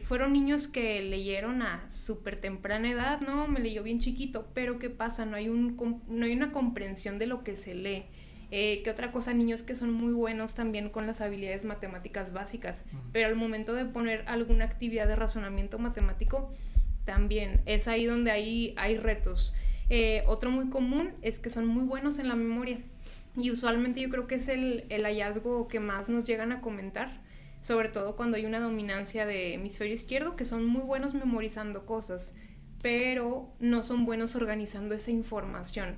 fueron niños que leyeron a súper temprana edad, ¿no? Me leyó bien chiquito, pero ¿qué pasa? No hay una comprensión de lo que se lee. ¿Qué otra cosa? Niños que son muy buenos también con las habilidades matemáticas básicas, pero al momento de poner alguna actividad de razonamiento matemático, también es ahí donde hay retos. Otro muy común es que son muy buenos en la memoria, y usualmente yo creo que es el hallazgo que más nos llegan a comentar, sobre todo cuando hay una dominancia de hemisferio izquierdo, que son muy buenos memorizando cosas, pero no son buenos organizando esa información,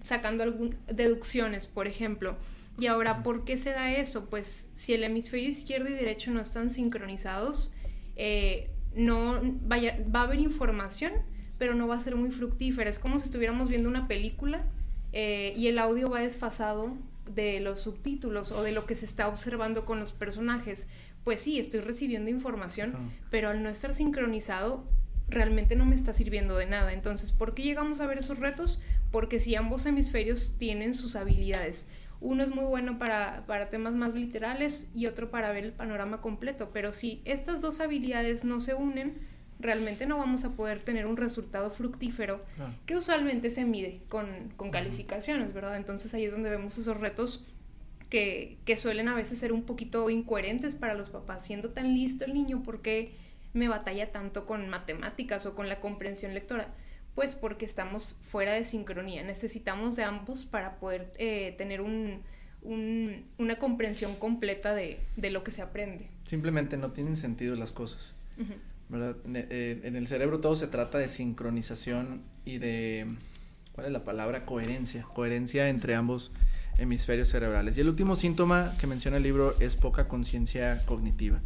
sacando deducciones, por ejemplo. Y ahora, ¿por qué se da eso? Pues si el hemisferio izquierdo y derecho no están sincronizados, va a haber información, pero no va a ser muy fructífera. Es como si estuviéramos viendo una película y el audio va desfasado de los subtítulos o de lo que se está observando con los personajes. Pues sí, estoy recibiendo información, pero al no estar sincronizado, realmente no me está sirviendo de nada. Entonces, ¿por qué llegamos a ver esos retos? Porque si ambos hemisferios tienen sus habilidades, uno es muy bueno para temas más literales y otro para ver el panorama completo, pero si estas dos habilidades no se unen, realmente no vamos a poder tener un resultado fructífero, que usualmente se mide con calificaciones, ¿verdad? Entonces ahí es donde vemos esos retos que suelen a veces ser un poquito incoherentes para los papás. Siendo tan listo el niño, ¿por qué me batalla tanto con matemáticas o con la comprensión lectora? Pues porque estamos fuera de sincronía, necesitamos de ambos para poder tener una comprensión completa de lo que se aprende. Simplemente no tienen sentido las cosas, ¿verdad? En el cerebro todo se trata de sincronización y de, ¿cuál es la palabra? Coherencia entre ambos hemisferios cerebrales. Y el último síntoma que menciona el libro es poca conciencia cognitiva.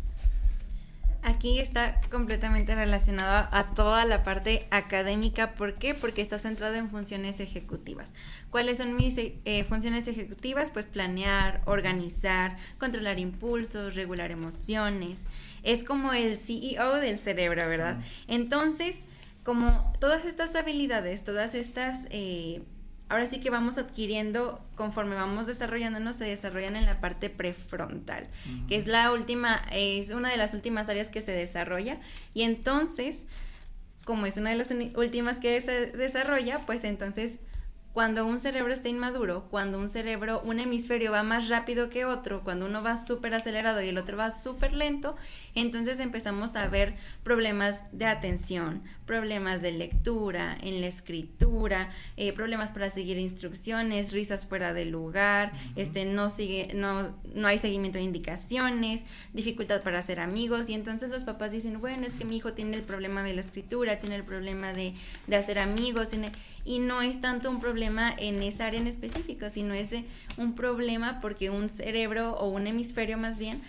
Aquí está completamente relacionado a toda la parte académica. ¿Por qué? Porque está centrado en funciones ejecutivas. ¿Cuáles son mis funciones ejecutivas? Pues planear, organizar, controlar impulsos, regular emociones. Es como el CEO del cerebro, ¿verdad? Entonces, como todas estas habilidades, todas estas... ahora sí que vamos adquiriendo, conforme vamos desarrollándonos, se desarrollan en la parte prefrontal, que es es una de las últimas áreas que se desarrolla, y entonces, como es una de las últimas que se desarrolla, pues entonces, cuando un cerebro está inmaduro, cuando un hemisferio va más rápido que otro, cuando uno va súper acelerado y el otro va súper lento, entonces empezamos a ver problemas de atención, problemas de lectura, en la escritura, problemas para seguir instrucciones, risas fuera de lugar, no hay seguimiento de indicaciones, dificultad para hacer amigos, y entonces los papás dicen, bueno, es que mi hijo tiene el problema de la escritura, tiene el problema de hacer amigos, y no es tanto un problema en esa área en específico, sino es un problema porque un cerebro o un hemisferio más bien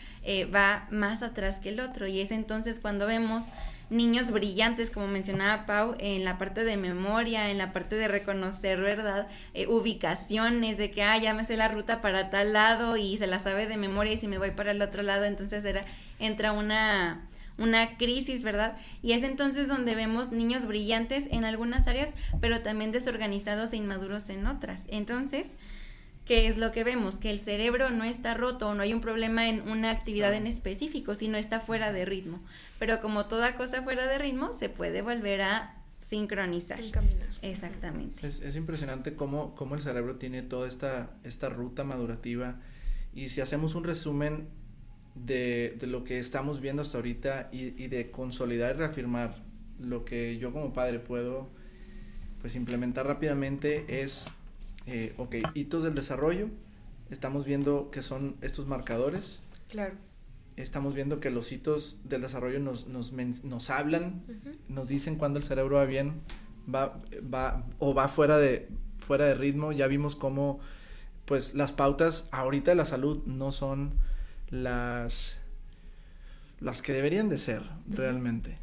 va más atrás que el otro, y es entonces cuando vemos niños brillantes, como mencionaba Pau, en la parte de memoria, en la parte de reconocer, ¿verdad? Ubicaciones, de que, ya me sé la ruta para tal lado y se la sabe de memoria, y si me voy para el otro lado, entonces entra una crisis, ¿verdad? Y es entonces donde vemos niños brillantes en algunas áreas, pero también desorganizados e inmaduros en otras. Entonces, ¿qué es lo que vemos? Que el cerebro no está roto o no hay un problema en una actividad en específico, sino está fuera de ritmo. Pero como toda cosa fuera de ritmo, se puede volver a sincronizar. Encaminar. Exactamente. Es impresionante cómo el cerebro tiene toda esta ruta madurativa, y si hacemos un resumen de lo que estamos viendo hasta ahorita y de consolidar y reafirmar lo que yo como padre puedo pues implementar rápidamente es hitos del desarrollo. Estamos viendo que son estos marcadores. Claro. Estamos viendo que los hitos del desarrollo nos hablan, nos dicen cuando el cerebro va bien, va fuera de ritmo. Ya vimos cómo pues las pautas ahorita de la salud no son las que deberían de ser realmente.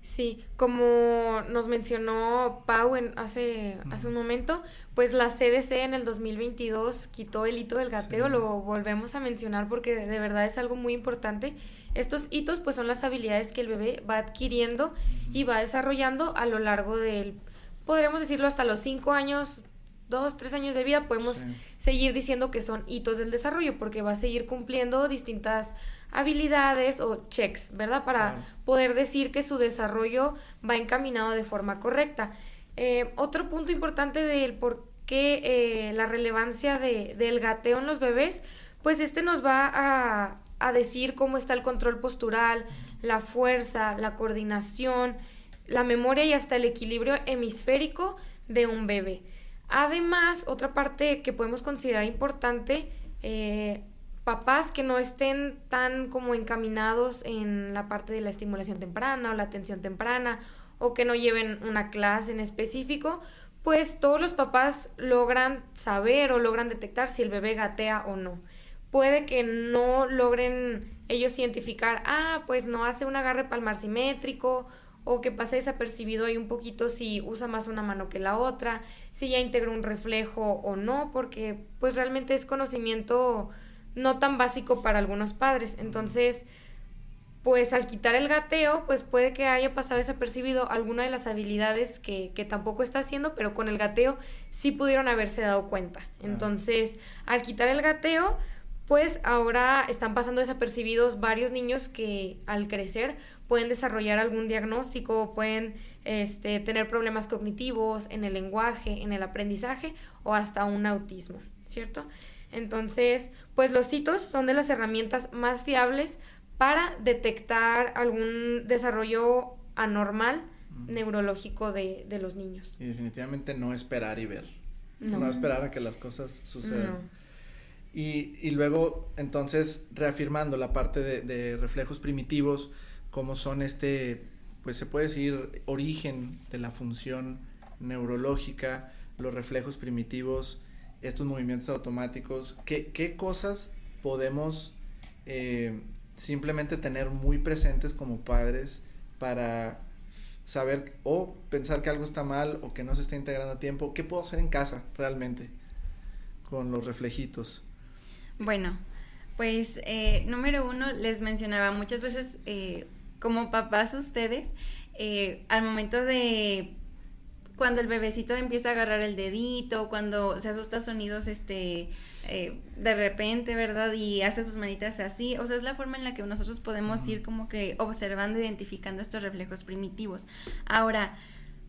Sí, como nos mencionó Pau hace un momento, pues la CDC en el 2022 quitó el hito del gateo. Sí. Lo volvemos a mencionar porque de verdad es algo muy importante. Estos hitos pues son las habilidades que el bebé va adquiriendo y va desarrollando a lo largo podríamos decirlo hasta los 5 años, 2, 3 años de vida, podemos seguir diciendo que son hitos del desarrollo, porque va a seguir cumpliendo distintas habilidades o checks, ¿verdad? Para poder decir que su desarrollo va encaminado de forma correcta. Otro punto importante del por qué la relevancia del gateo en los bebés, pues nos va a decir cómo está el control postural, la fuerza, la coordinación, la memoria y hasta el equilibrio hemisférico de un bebé. Además, otra parte que podemos considerar importante, papás que no estén tan como encaminados en la parte de la estimulación temprana o la atención temprana, o que no lleven una clase en específico, pues todos los papás logran saber o logran detectar si el bebé gatea o no. Puede que no logren ellos identificar, pues no hace un agarre palmar simétrico, o que pase desapercibido ahí un poquito si usa más una mano que la otra, si ya integra un reflejo o no, porque pues realmente es conocimiento no tan básico para algunos padres. Entonces, pues al quitar el gateo, pues puede que haya pasado desapercibido alguna de las habilidades que tampoco está haciendo, pero con el gateo sí pudieron haberse dado cuenta. Entonces, al quitar el gateo, pues ahora están pasando desapercibidos varios niños que al crecer pueden desarrollar algún diagnóstico, pueden tener problemas cognitivos en el lenguaje, en el aprendizaje o hasta un autismo, ¿cierto? Entonces, pues los hitos son de las herramientas más fiables para detectar algún desarrollo anormal neurológico de los niños. Y definitivamente no esperar y ver. No esperar a que las cosas sucedan. No. Y luego, entonces, reafirmando la parte de reflejos primitivos, como son pues se puede decir, origen de la función neurológica, los reflejos primitivos, estos movimientos automáticos, ¿qué cosas podemos simplemente tener muy presentes como padres para saber o pensar que algo está mal o que no se está integrando a tiempo? ¿Qué puedo hacer en casa realmente con los reflejitos? Bueno, pues número 1, les mencionaba muchas veces como papás ustedes, al momento de cuando el bebecito empieza a agarrar el dedito, cuando se asusta sonidos de repente, ¿verdad? Y hace sus manitas así, o sea, es la forma en la que nosotros podemos ir como que observando, identificando estos reflejos primitivos. Ahora,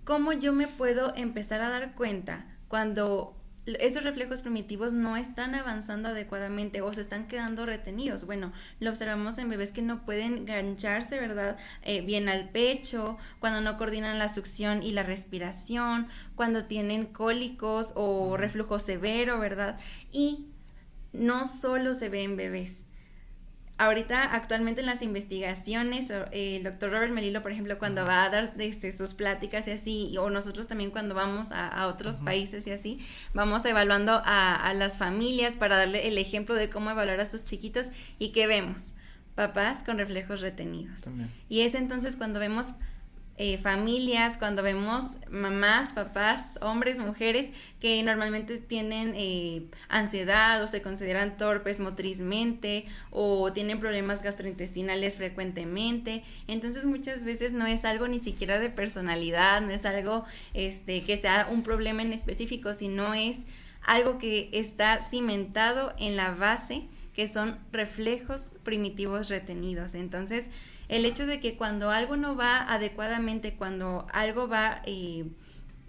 ¿cómo yo me puedo empezar a dar cuenta cuando esos reflejos primitivos no están avanzando adecuadamente o se están quedando retenidos? Bueno, lo observamos en bebés que no pueden gancharse, ¿verdad? Bien al pecho, cuando no coordinan la succión y la respiración, cuando tienen cólicos o reflujo severo, ¿verdad? Y no solo se ve en bebés. Ahorita, actualmente en las investigaciones, el doctor Robert Melillo, por ejemplo, cuando va a dar sus pláticas y así, o nosotros también cuando vamos a otros países y así, vamos evaluando a las familias para darle el ejemplo de cómo evaluar a sus chiquitos y ¿qué vemos? Papás con reflejos retenidos. También. Y es entonces cuando vemos familias, cuando vemos mamás, papás, hombres, mujeres que normalmente tienen ansiedad o se consideran torpes motrizmente o tienen problemas gastrointestinales frecuentemente. Entonces muchas veces no es algo ni siquiera de personalidad, no es algo que sea un problema en específico, sino es algo que está cimentado en la base, que son reflejos primitivos retenidos. Entonces, el hecho de que cuando algo no va adecuadamente, cuando algo va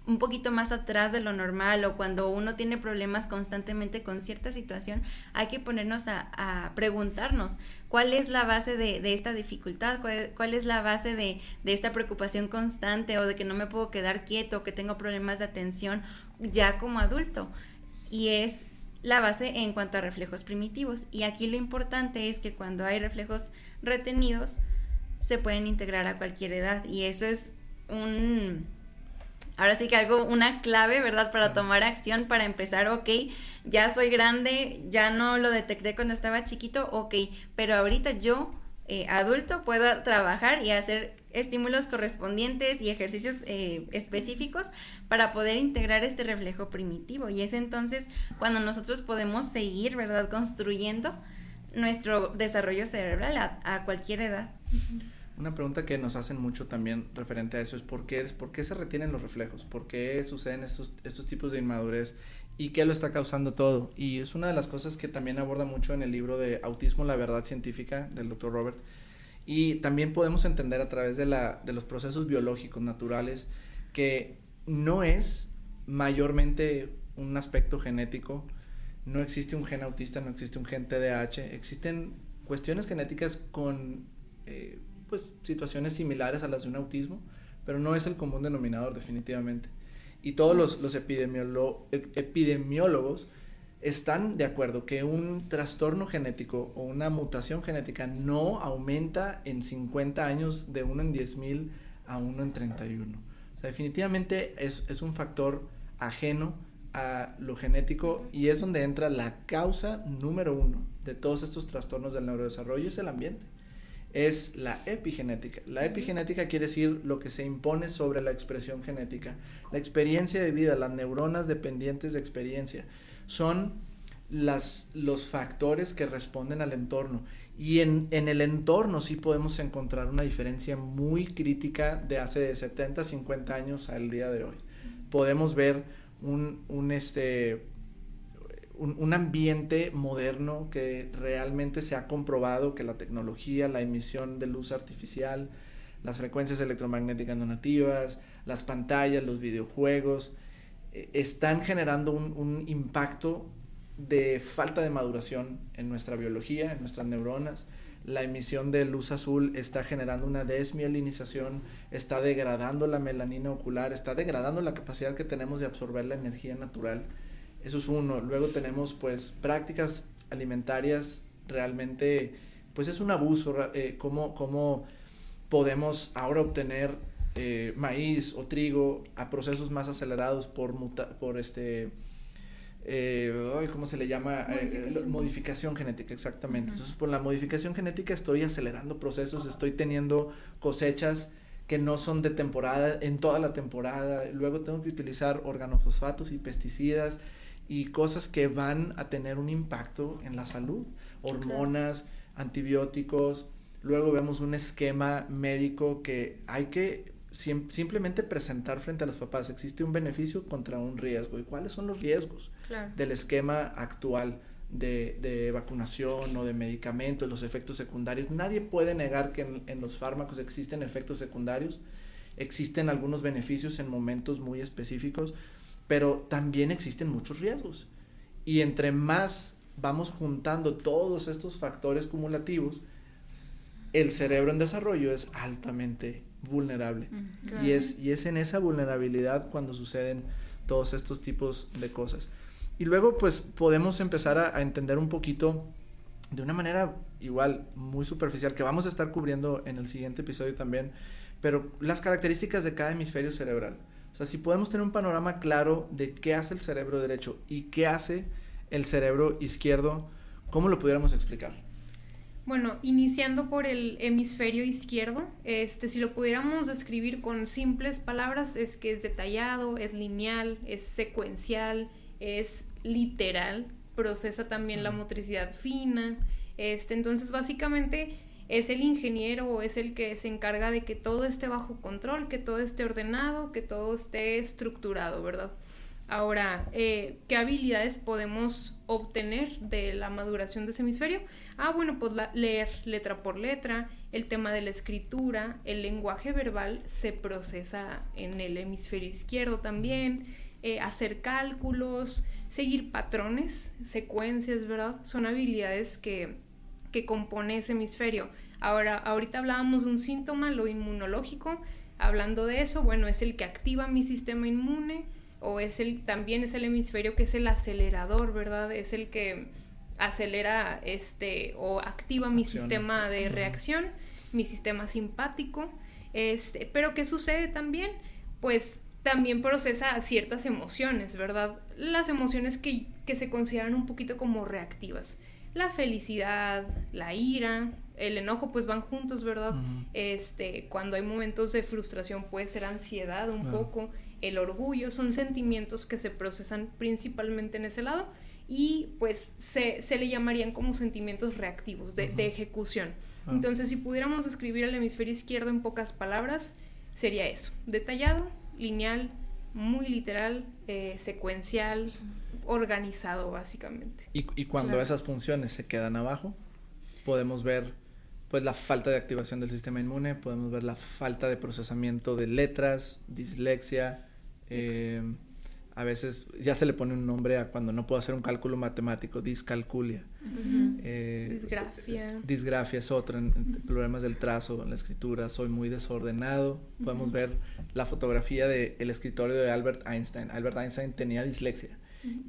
un poquito más atrás de lo normal o cuando uno tiene problemas constantemente con cierta situación, hay que ponernos a preguntarnos cuál es la base de esta dificultad, cuál es la base de esta preocupación constante o de que no me puedo quedar quieto, que tengo problemas de atención ya como adulto. Y es la base en cuanto a reflejos primitivos. Y aquí lo importante es que cuando hay reflejos retenidos, se pueden integrar a cualquier edad, y eso es ahora sí que una clave, ¿verdad? Para tomar acción, para empezar, ok, ya soy grande, ya no lo detecté cuando estaba chiquito, ok, pero ahorita yo, adulto, puedo trabajar y hacer estímulos correspondientes y ejercicios específicos para poder integrar este reflejo primitivo, y es entonces cuando nosotros podemos seguir, ¿verdad?, construyendo nuestro desarrollo cerebral a cualquier edad. Una pregunta que nos hacen mucho también referente a eso es ¿por qué se retienen los reflejos? ¿Por qué suceden estos tipos de inmadurez? ¿Y qué lo está causando todo? Y es una de las cosas que también aborda mucho en el libro de Autismo, la verdad científica, del Dr. Robert. Y también podemos entender a través de los procesos biológicos naturales que no es mayormente un aspecto genético. No existe un gen autista, no existe un gen TDAH, existen cuestiones genéticas con pues situaciones similares a las de un autismo, pero no es el común denominador definitivamente. Y todos los epidemiólogos están de acuerdo que un trastorno genético o una mutación genética no aumenta en 50 años de 1 en 10,000 a 1 en 31. O sea, definitivamente es un factor ajeno a lo genético, y es donde entra la causa número 1 de todos estos trastornos del neurodesarrollo, es el ambiente. Es la epigenética. La epigenética quiere decir lo que se impone sobre la expresión genética. La experiencia de vida, las neuronas dependientes de experiencia, son los factores que responden al entorno. Y en el entorno sí podemos encontrar una diferencia muy crítica de hace 70, 50 años al día de hoy. Podemos ver un ambiente moderno que realmente se ha comprobado que la tecnología, la emisión de luz artificial, las frecuencias electromagnéticas no nativas, las pantallas, los videojuegos, están generando un impacto de falta de maduración en nuestra biología, en nuestras neuronas. La emisión de luz azul está generando una desmielinización, está degradando la melanina ocular, está degradando la capacidad que tenemos de absorber la energía natural. Eso es uno. Luego tenemos pues prácticas alimentarias realmente, pues es un abuso, cómo podemos ahora obtener maíz o trigo a procesos más acelerados por ¿cómo se le llama? Modificación genética, exactamente. Entonces, por la modificación genética estoy acelerando procesos, estoy teniendo cosechas que no son de temporada, en toda la temporada. Luego tengo que utilizar organofosfatos y pesticidas y cosas que van a tener un impacto en la salud, hormonas, antibióticos. Luego vemos un esquema médico que hay que simplemente presentar frente a los papás. Existe un beneficio contra un riesgo. ¿Y cuáles son los riesgos del esquema actual de vacunación o de medicamentos, los efectos secundarios? Nadie puede negar que en los fármacos existen efectos secundarios, existen algunos beneficios en momentos muy específicos, pero también existen muchos riesgos. Y entre más vamos juntando todos estos factores cumulativos, el cerebro en desarrollo es altamente vulnerable. Y es en esa vulnerabilidad cuando suceden todos estos tipos de cosas. Y luego pues podemos empezar a entender un poquito de una manera igual muy superficial, que vamos a estar cubriendo en el siguiente episodio también, pero las características de cada hemisferio cerebral. O sea, si podemos tener un panorama claro de qué hace el cerebro derecho y qué hace el cerebro izquierdo, ¿cómo lo pudiéramos explicar? Bueno, iniciando por el hemisferio izquierdo, si lo pudiéramos describir con simples palabras, es que es detallado, es lineal, es secuencial, es literal, procesa también la motricidad fina. Entonces, básicamente, es el ingeniero o es el que se encarga de que todo esté bajo control, que todo esté ordenado, que todo esté estructurado, ¿verdad? Ahora, ¿qué habilidades podemos obtener de la maduración de ese hemisferio? Bueno, pues leer letra por letra, el tema de la escritura, el lenguaje verbal se procesa en el hemisferio izquierdo también, hacer cálculos, seguir patrones, secuencias, ¿verdad? Son habilidades que compone ese hemisferio. Ahorita hablábamos de un síntoma, lo inmunológico. Hablando de eso, bueno, es el que activa mi sistema inmune, o también es el hemisferio que es el acelerador, ¿verdad? Es el que acelera o activa mi sistema de reacción, mi sistema simpático. Pero ¿qué sucede también? Pues también procesa ciertas emociones, ¿verdad? Las emociones que se consideran un poquito como reactivas. La felicidad, la ira, el enojo, pues van juntos, ¿verdad? Cuando hay momentos de frustración puede ser ansiedad un poco. El orgullo, son sentimientos que se procesan principalmente en ese lado y pues se le llamarían como sentimientos reactivos de ejecución. Entonces, si pudiéramos describir el hemisferio izquierdo en pocas palabras, sería eso: detallado, lineal, muy literal, secuencial, organizado básicamente. Y cuando esas funciones se quedan abajo, podemos ver pues la falta de activación del sistema inmune, podemos ver la falta de procesamiento de letras, dislexia, a veces ya se le pone un nombre a cuando no puedo hacer un cálculo matemático, discalculia. Disgrafia es otro, problemas del trazo, en la escritura, soy muy desordenado. Podemos ver la fotografía del escritorio de Albert Einstein. Albert Einstein tenía dislexia.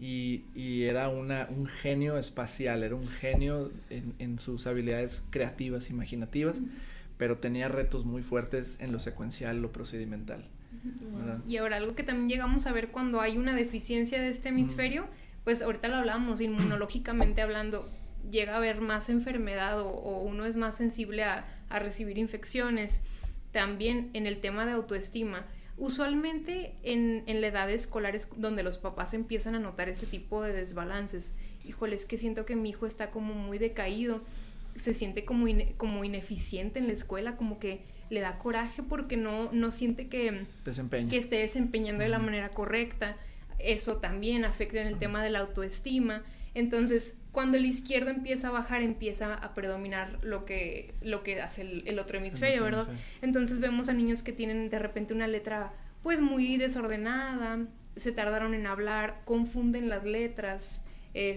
Y era un genio espacial, era un genio en sus habilidades creativas, imaginativas, pero tenía retos muy fuertes en lo secuencial, lo procedimental. Y ahora algo que también llegamos a ver cuando hay una deficiencia de este hemisferio, pues ahorita lo hablábamos, inmunológicamente hablando, llega a haber más enfermedad o uno es más sensible a recibir infecciones. También en el tema de autoestima, Usualmente en la edad escolar es donde los papás empiezan a notar ese tipo de desbalances. Híjole, es que siento que mi hijo está como muy decaído, se siente como ineficiente en la escuela, como que le da coraje porque no siente que esté desempeñando de la manera correcta. Eso también afecta en el tema de la autoestima. Entonces, cuando el izquierdo empieza a bajar, empieza a predominar lo que hace el otro hemisferio, ¿verdad? Entonces vemos a niños que tienen de repente una letra pues muy desordenada, se tardaron en hablar, confunden las letras.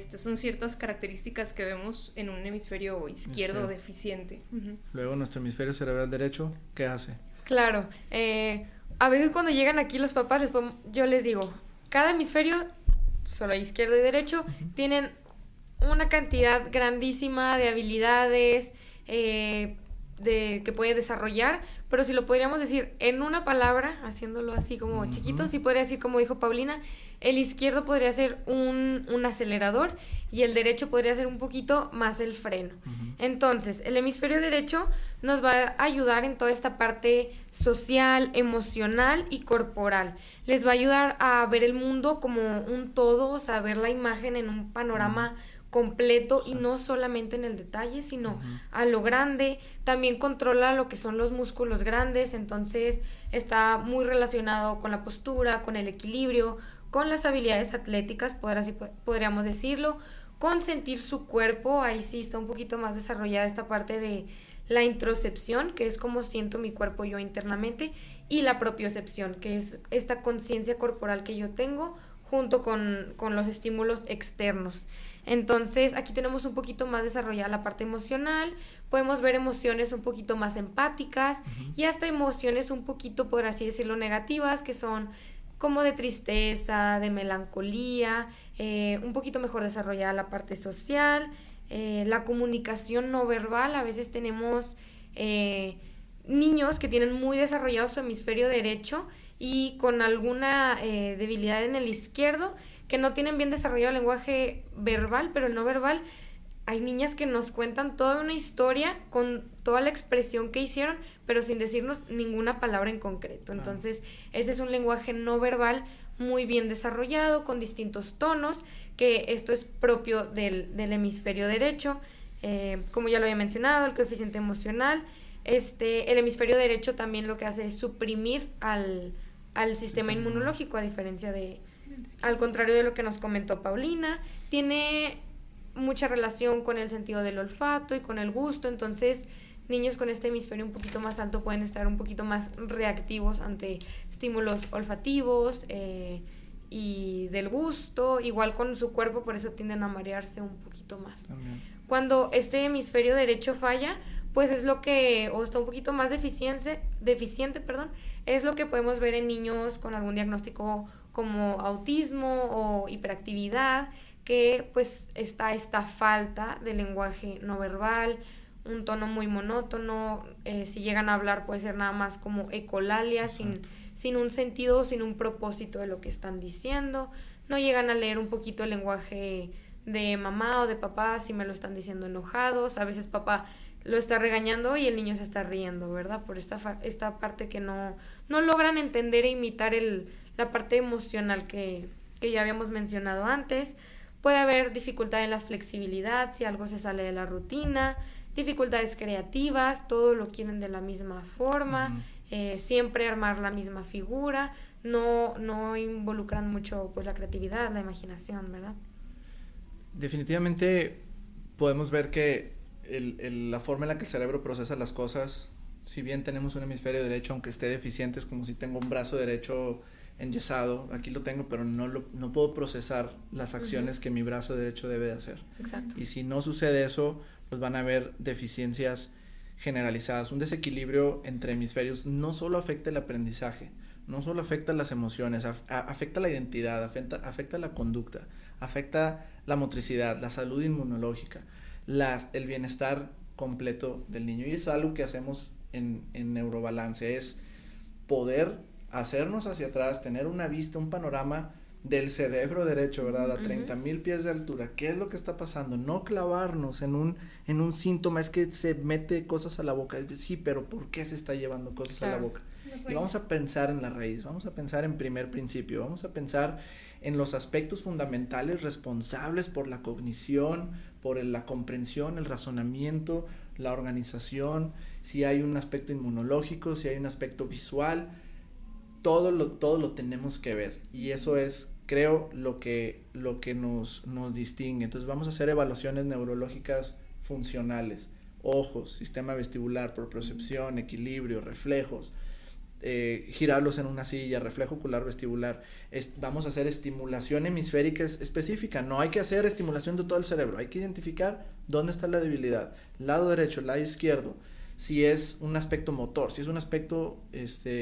Son ciertas características que vemos en un hemisferio izquierdo deficiente. Uh-huh. Luego nuestro hemisferio cerebral derecho, ¿qué hace? Claro, a veces cuando llegan aquí los papás, yo les digo, cada hemisferio, solo izquierdo y derecho, tienen una cantidad grandísima de habilidades que puede desarrollar, pero si lo podríamos decir en una palabra, haciéndolo así como chiquito, sí podría decir, como dijo Paulina, el izquierdo podría ser un acelerador y el derecho podría ser un poquito más el freno. Entonces, el hemisferio derecho nos va a ayudar en toda esta parte social, emocional y corporal. Les va a ayudar a ver el mundo como un todo, o sea, ver la imagen en un panorama completo y no solamente en el detalle, sino a lo grande. También controla lo que son los músculos grandes, entonces está muy relacionado con la postura, con el equilibrio, con las habilidades atléticas, podríamos decirlo, con sentir su cuerpo. Ahí sí está un poquito más desarrollada esta parte de la introcepción, que es como siento mi cuerpo yo internamente, y la propiocepción, que es esta conciencia corporal que yo tengo junto con los estímulos externos. Entonces, aquí tenemos un poquito más desarrollada la parte emocional, podemos ver emociones un poquito más empáticas y hasta emociones un poquito, por así decirlo, negativas, que son como de tristeza, de melancolía, un poquito mejor desarrollada la parte social, la comunicación no verbal. A veces tenemos niños que tienen muy desarrollado su hemisferio derecho y con alguna debilidad en el izquierdo, que no tienen bien desarrollado el lenguaje verbal, pero el no verbal, hay niñas que nos cuentan toda una historia con toda la expresión que hicieron, pero sin decirnos ninguna palabra en concreto. Entonces, ese es un lenguaje no verbal muy bien desarrollado, con distintos tonos, que esto es propio del hemisferio derecho. Como ya lo había mencionado, el coeficiente emocional. El hemisferio derecho también lo que hace es suprimir al sistema inmunológico, a diferencia al contrario de lo que nos comentó Paulina. Tiene mucha relación con el sentido del olfato y con el gusto. Entonces, niños con este hemisferio un poquito más alto pueden estar un poquito más reactivos ante estímulos olfativos y del gusto, igual con su cuerpo, por eso tienden a marearse un poquito más. También. Cuando este hemisferio derecho falla, pues es lo que, o está un poquito más deficiente, es lo que podemos ver en niños con algún diagnóstico como autismo o hiperactividad, que pues está esta falta de lenguaje no verbal, un tono muy monótono, si llegan a hablar puede ser nada más como ecolalia, sin un sentido, sin un propósito de lo que están diciendo. No llegan a leer un poquito el lenguaje de mamá o de papá si me lo están diciendo enojados. A veces papá lo está regañando y el niño se está riendo, ¿verdad? Por esta parte que no logran entender e imitar la parte emocional que ya habíamos mencionado antes. Puede haber dificultad en la flexibilidad si algo se sale de la rutina, dificultades creativas, todo lo quieren de la misma forma, siempre armar la misma figura, no involucran mucho pues la creatividad, la imaginación, ¿verdad? Definitivamente podemos ver que la forma en la que el cerebro procesa las cosas, si bien tenemos un hemisferio derecho, aunque esté deficiente, es como si tengo un brazo derecho enyesado, aquí lo tengo, pero no puedo procesar las acciones que mi brazo derecho debe de hacer. Exacto. Y si no sucede eso, pues van a haber deficiencias generalizadas. Un desequilibrio entre hemisferios no solo afecta el aprendizaje, no solo afecta las emociones, afecta la identidad, afecta la conducta, afecta la motricidad, la salud inmunológica, el bienestar completo del niño. Y es algo que hacemos en Neurobalance, es poder hacernos hacia atrás, tener una vista, un panorama del cerebro derecho, ¿verdad? A 30,000 pies de altura. ¿Qué es lo que está pasando? No clavarnos en un síntoma, es que se mete cosas a la boca. Sí, pero ¿por qué se está llevando cosas a la boca? y vamos a pensar en la raíz, vamos a pensar en primer principio, vamos a pensar en los aspectos fundamentales responsables por la cognición, por la comprensión, el razonamiento, la organización, si hay un aspecto inmunológico, si hay un aspecto visual, todo lo tenemos que ver, y eso es, creo, lo que nos distingue. Entonces vamos a hacer evaluaciones neurológicas funcionales, ojos, sistema vestibular, propriocepción, equilibrio, reflejos, girarlos en una silla, reflejo ocular vestibular. Vamos a hacer estimulación hemisférica específica, no hay que hacer estimulación de todo el cerebro, hay que identificar dónde está la debilidad, lado derecho, lado izquierdo, si es un aspecto motor, si es un aspecto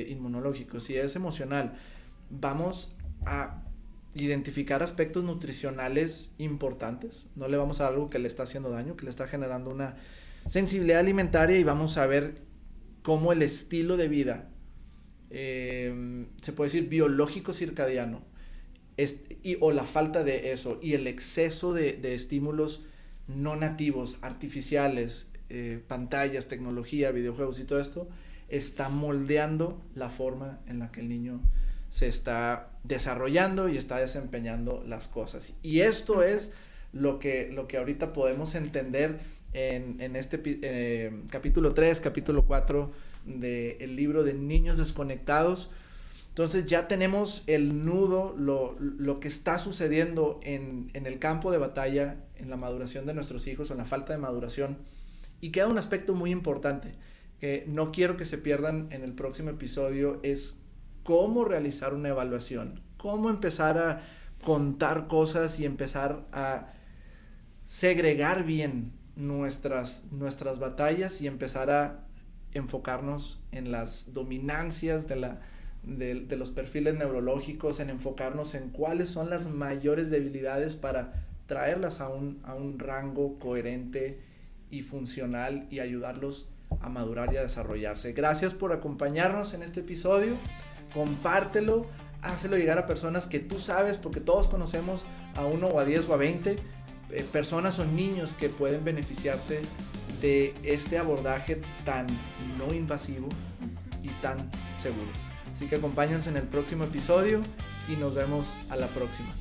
inmunológico, si es emocional. Vamos a identificar aspectos nutricionales importantes, no le vamos a dar algo que le está haciendo daño, que le está generando una sensibilidad alimentaria, y vamos a ver cómo el estilo de vida, se puede decir biológico circadiano, o la falta de eso, y el exceso de estímulos no nativos, artificiales, pantallas, tecnología, videojuegos y todo esto, está moldeando la forma en la que el niño se está desarrollando y está desempeñando las cosas. Y esto es lo que ahorita podemos entender en este capítulo 3, capítulo 4 del libro de Niños Desconectados. Entonces ya tenemos el nudo, lo que está sucediendo en el campo de batalla, en la maduración de nuestros hijos o en la falta de maduración. Y queda un aspecto muy importante que no quiero que se pierdan en el próximo episodio, es cómo realizar una evaluación, cómo empezar a contar cosas y empezar a segregar bien nuestras batallas y empezar a enfocarnos en las dominancias de los perfiles neurológicos, en enfocarnos en cuáles son las mayores debilidades para traerlas a un rango coherente y funcional y ayudarlos a madurar y a desarrollarse. Gracias por acompañarnos en este episodio. Compártelo, hácelo llegar a personas que tú sabes, porque todos conocemos a 1 o a 10 o a 20 personas o niños que pueden beneficiarse de este abordaje tan no invasivo y tan seguro. Así que acompáñense en el próximo episodio y nos vemos a la próxima.